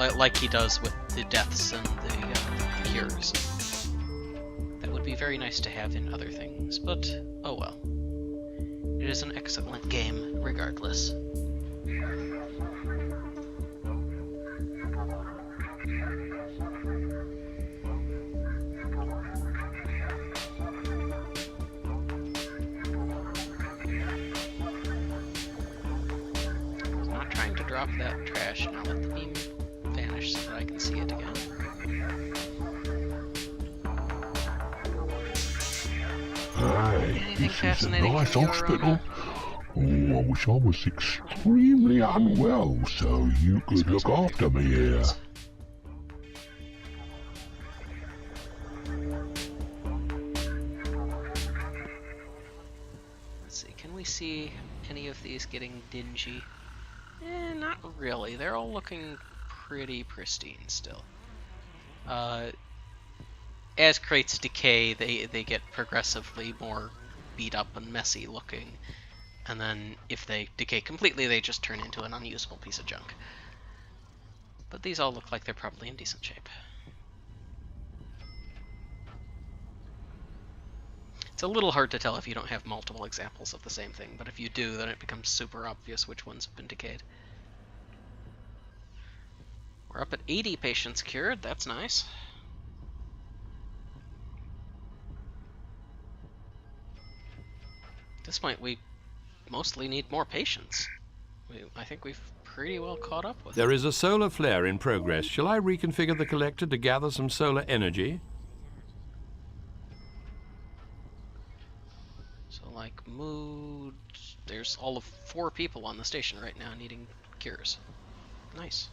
like he does with the deaths and the cures. That would be very nice to have in other things, but oh well. It is an excellent game, regardless. Not trying to drop that trash. Now let the beam vanish so that I can see it again. Hey, Anything this is a fascinating nice from you, hospital. Oh, I wish I was extremely unwell so you could Smells look like after me here. Let's see, can we see any of these getting dingy? Not really. They're all looking pretty pristine still. As crates decay, they get progressively more beat up and messy looking, and then if they decay completely, they just turn into an unusable piece of junk. But these all look like they're probably in decent shape. It's a little hard to tell if you don't have multiple examples of the same thing, but if you do, then it becomes super obvious which ones have been decayed. We're up at 80 patients cured, that's nice. At this point, we mostly need more patients. I think we've pretty well caught up with There it. is a solar flare in progress. Shall I reconfigure the collector to gather some solar energy? So, like, mood... There's all of 4 people on the station right now needing cures. Nice.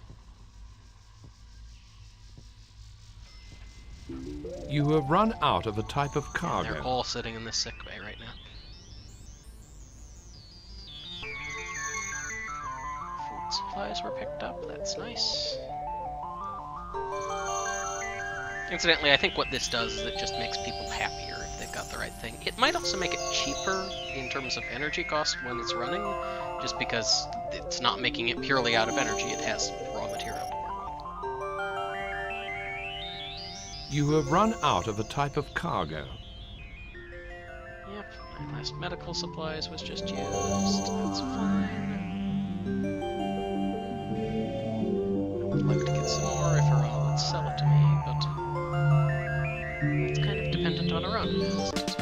You have run out of a type of And cargo. they're all sitting in this sick bay right now. Food supplies were picked up, that's nice. Incidentally, I think what this does is it just makes people happier if they've got the right thing. It might also make it cheaper in terms of energy cost when it's running, just because it's not making it purely out of energy, it has raw material to work with. You have run out of a type of cargo. Yep, my last medical supplies was just used, that's fine. I would like to get some more if Arun would sell it to me, but it's kind of dependent on Arun. isn't it?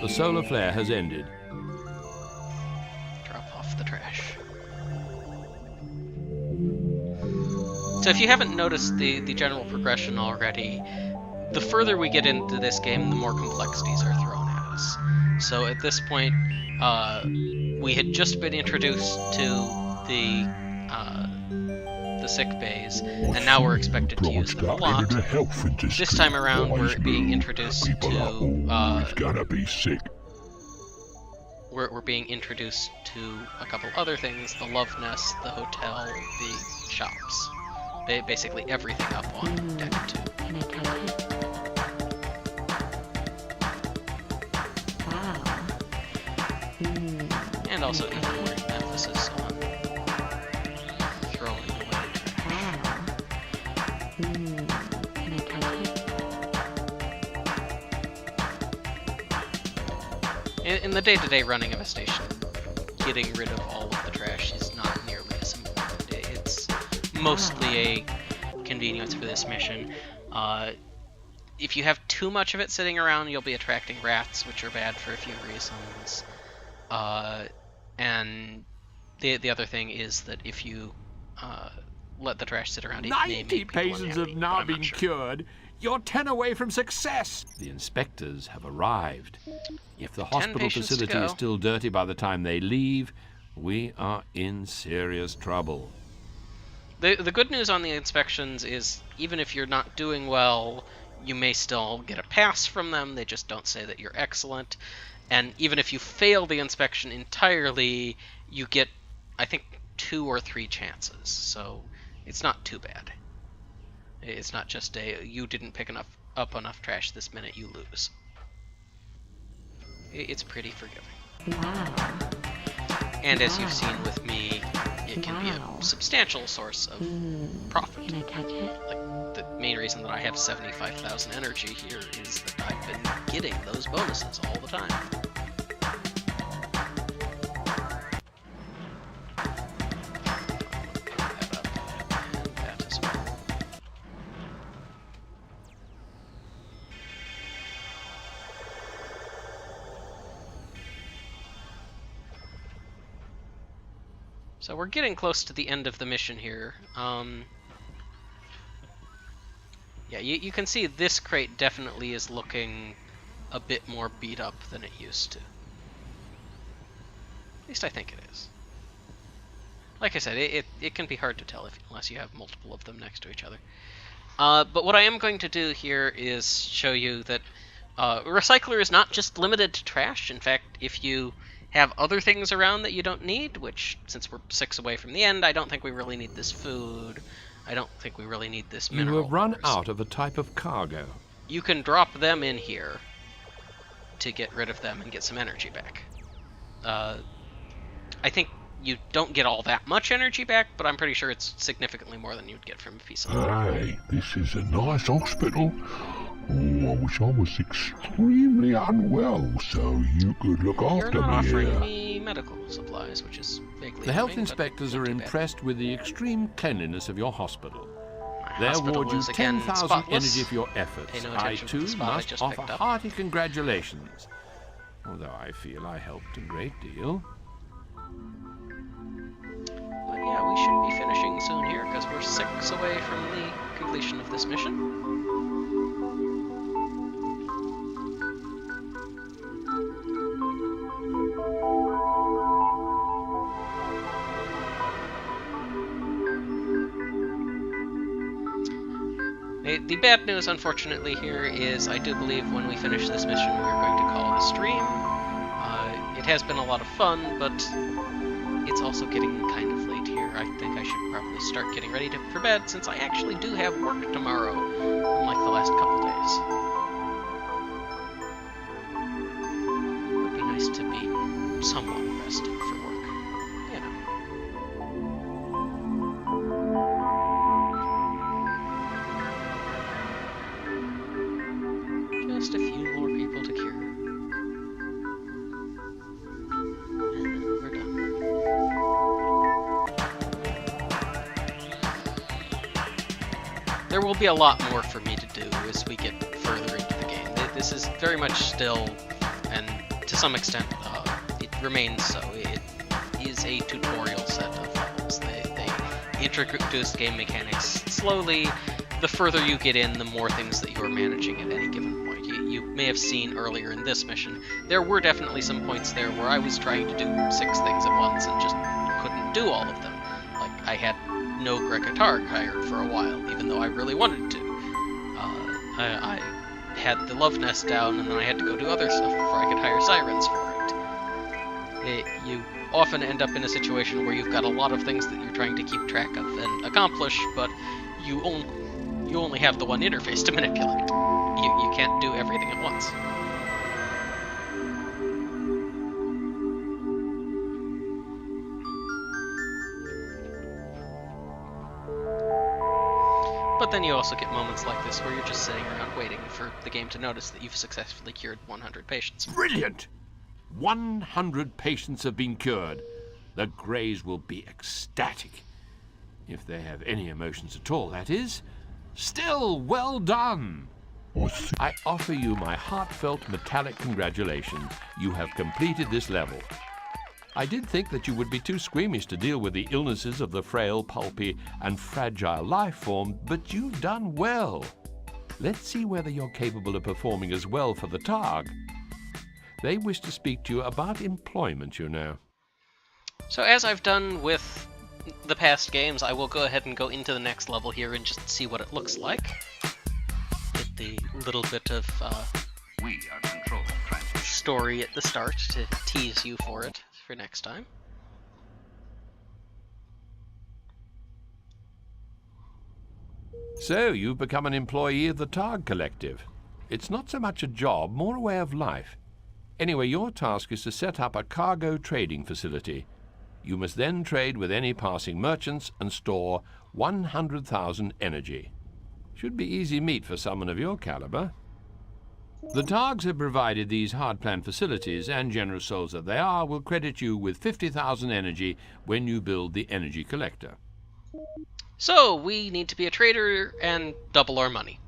The solar flare has ended. Drop off the trash. So if you haven't noticed the general progression already, the further we get into this game, the more complexities are thrown at us. So at this point, we had just been introduced to the sick bays, and now we're expected to use them a lot. The health industry. This time around, we're Wise being move. introduced People are to always gonna be sick. we're being introduced to a couple other things: the love nest, the hotel, the shops. Basically everything up on deck 2. Can I touch it? Wow. And also even more emphasis on throwing away trash. Wow. Can I touch it? In the day-to-day running of a station, getting rid of all of the trash is not nearly as important. It's mostly a convenience for this mission. If you have too much of it sitting around, you'll be attracting rats, which are bad for a few reasons. And the other thing is that if you let the trash sit around, it may 90 make people patients unhappy, have but now I'm not been sure. cured. You're 10 away from success. The inspectors have arrived. If the 10 hospital patients to facility is go. still dirty by the time they leave, we are in serious trouble. The good news on the inspections is even if you're not doing well, you may still get a pass from them. They just don't say that you're excellent. And even if you fail the inspection entirely, you get, I think, 2 or 3 chances. So it's not too bad. It's not just you didn't pick enough up enough trash this minute, you lose. It's pretty forgiving. Wow. And as you've Wow. seen with me, it can be Wow. a substantial source of profit. Can I touch it? Like, the main reason that I have 75,000 energy here is that I've been getting those bonuses all the time. Put that up, and that as well. So we're getting close to the end of the mission here. Yeah, you can see this crate definitely is looking a bit more beat up than it used to. At least I think it is. Like I said, it can be hard to tell unless you have multiple of them next to each other. But what I am going to do here is show you that Recycler is not just limited to trash. In fact, if you have other things around that you don't need, which, since we're 6 away from the end, I don't think we really need this food. I don't think we really need this mineral. You have run ores. out of a type of cargo. You can drop them in here to get rid of them and get some energy back. I think you don't get all that much energy back, but I'm pretty sure it's significantly more than you'd get from a piece of wood. Hey, this is a nice hospital. Oh, I wish I was extremely unwell so you could look You're after not me offering here. me medical supplies, which is vaguely The health annoying, but inspectors not are too bad. impressed with the extreme cleanliness of your hospital. My They hospital award you is again 10,000 spotless. energy for your efforts. Pay no I, attention to the too, spot I must just offer picked up. hearty congratulations. Although I feel I helped a great deal. But yeah, we should be finishing soon here, because we're 6 away from the completion of this mission. The bad news, unfortunately, here is I do believe when we finish this mission, we're going to call it a stream. It has been a lot of fun, but it's also getting kind of late here. I think I should probably start getting ready for bed, since I actually do have work tomorrow, unlike the last couple days. It would be nice to be somewhat rested for work, you know. Just a few more people to cure. And then we're done. There will be a lot more for me to do as we get further into the game. This is very much still, and to some extent, it remains so. It is a tutorial set of levels. They introduce game mechanics slowly. The further you get in, the more things that you are managing at any given point. You may have seen earlier in this mission, there were definitely some points there where I was trying to do 6 things at once and just couldn't do all of them. Like, I had no Grecatarg hired for a while, even though I really wanted to. I had the Love Nest down, and then I had to go do other stuff before I could hire Sirens for it. You often end up in a situation where you've got a lot of things that you're trying to keep track of and accomplish, but you only have the one interface to manipulate. You can't do everything at once. But then you also get moments like this where you're just sitting around waiting for the game to notice that you've successfully cured 100 patients. Brilliant! 100 patients have been cured. The Greys will be ecstatic. If they have any emotions at all, that is. Still, well done! I offer you my heartfelt metallic congratulations. You have completed this level. I did think that you would be too squeamish to deal with the illnesses of the frail, pulpy, and fragile life form, but you've done well. Let's see whether you're capable of performing as well for the Targ. They wish to speak to you about employment, you know. So as I've done with the past games, I will go ahead and go into the next level here and just see what it looks like. Get the little bit of We are controlling transmission. story at the start to tease you for it for next time. So you've become an employee of the Targ Collective. It's not so much a job, more a way of life. Anyway, your task is to set up a cargo trading facility. You must then trade with any passing merchants and store 100,000 energy. Should be easy meat for someone of your caliber. The Targs have provided these hard-planned facilities, and generous souls that they are, will credit you with 50,000 energy when you build the energy collector. So, we need to be a trader and double our money.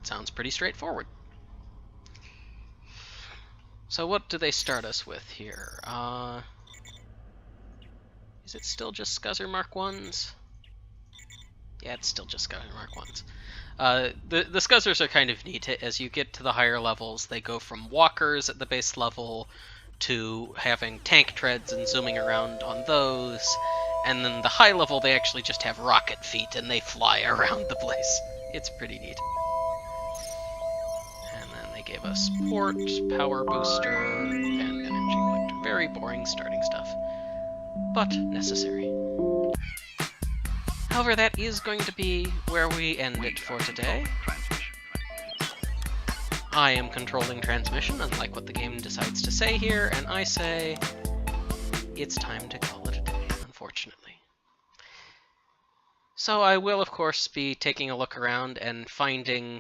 Sounds pretty straightforward. So what do they start us with here? Is it still just Scuzzer Mark 1s? Yeah, it's still just Scuzzer Mark 1s. The Scuzzers are kind of neat. As you get to the higher levels, they go from walkers at the base level to having tank treads and zooming around on those. And then the high level, they actually just have rocket feet and they fly around the place. It's pretty neat. And then they gave us port, power booster, and energy collector. Very boring starting stuff, but necessary. However, that is going to be where we end it for today. I am controlling transmission, unlike what the game decides to say here, and I say it's time to call it a day, unfortunately. So I will, of course, be taking a look around and finding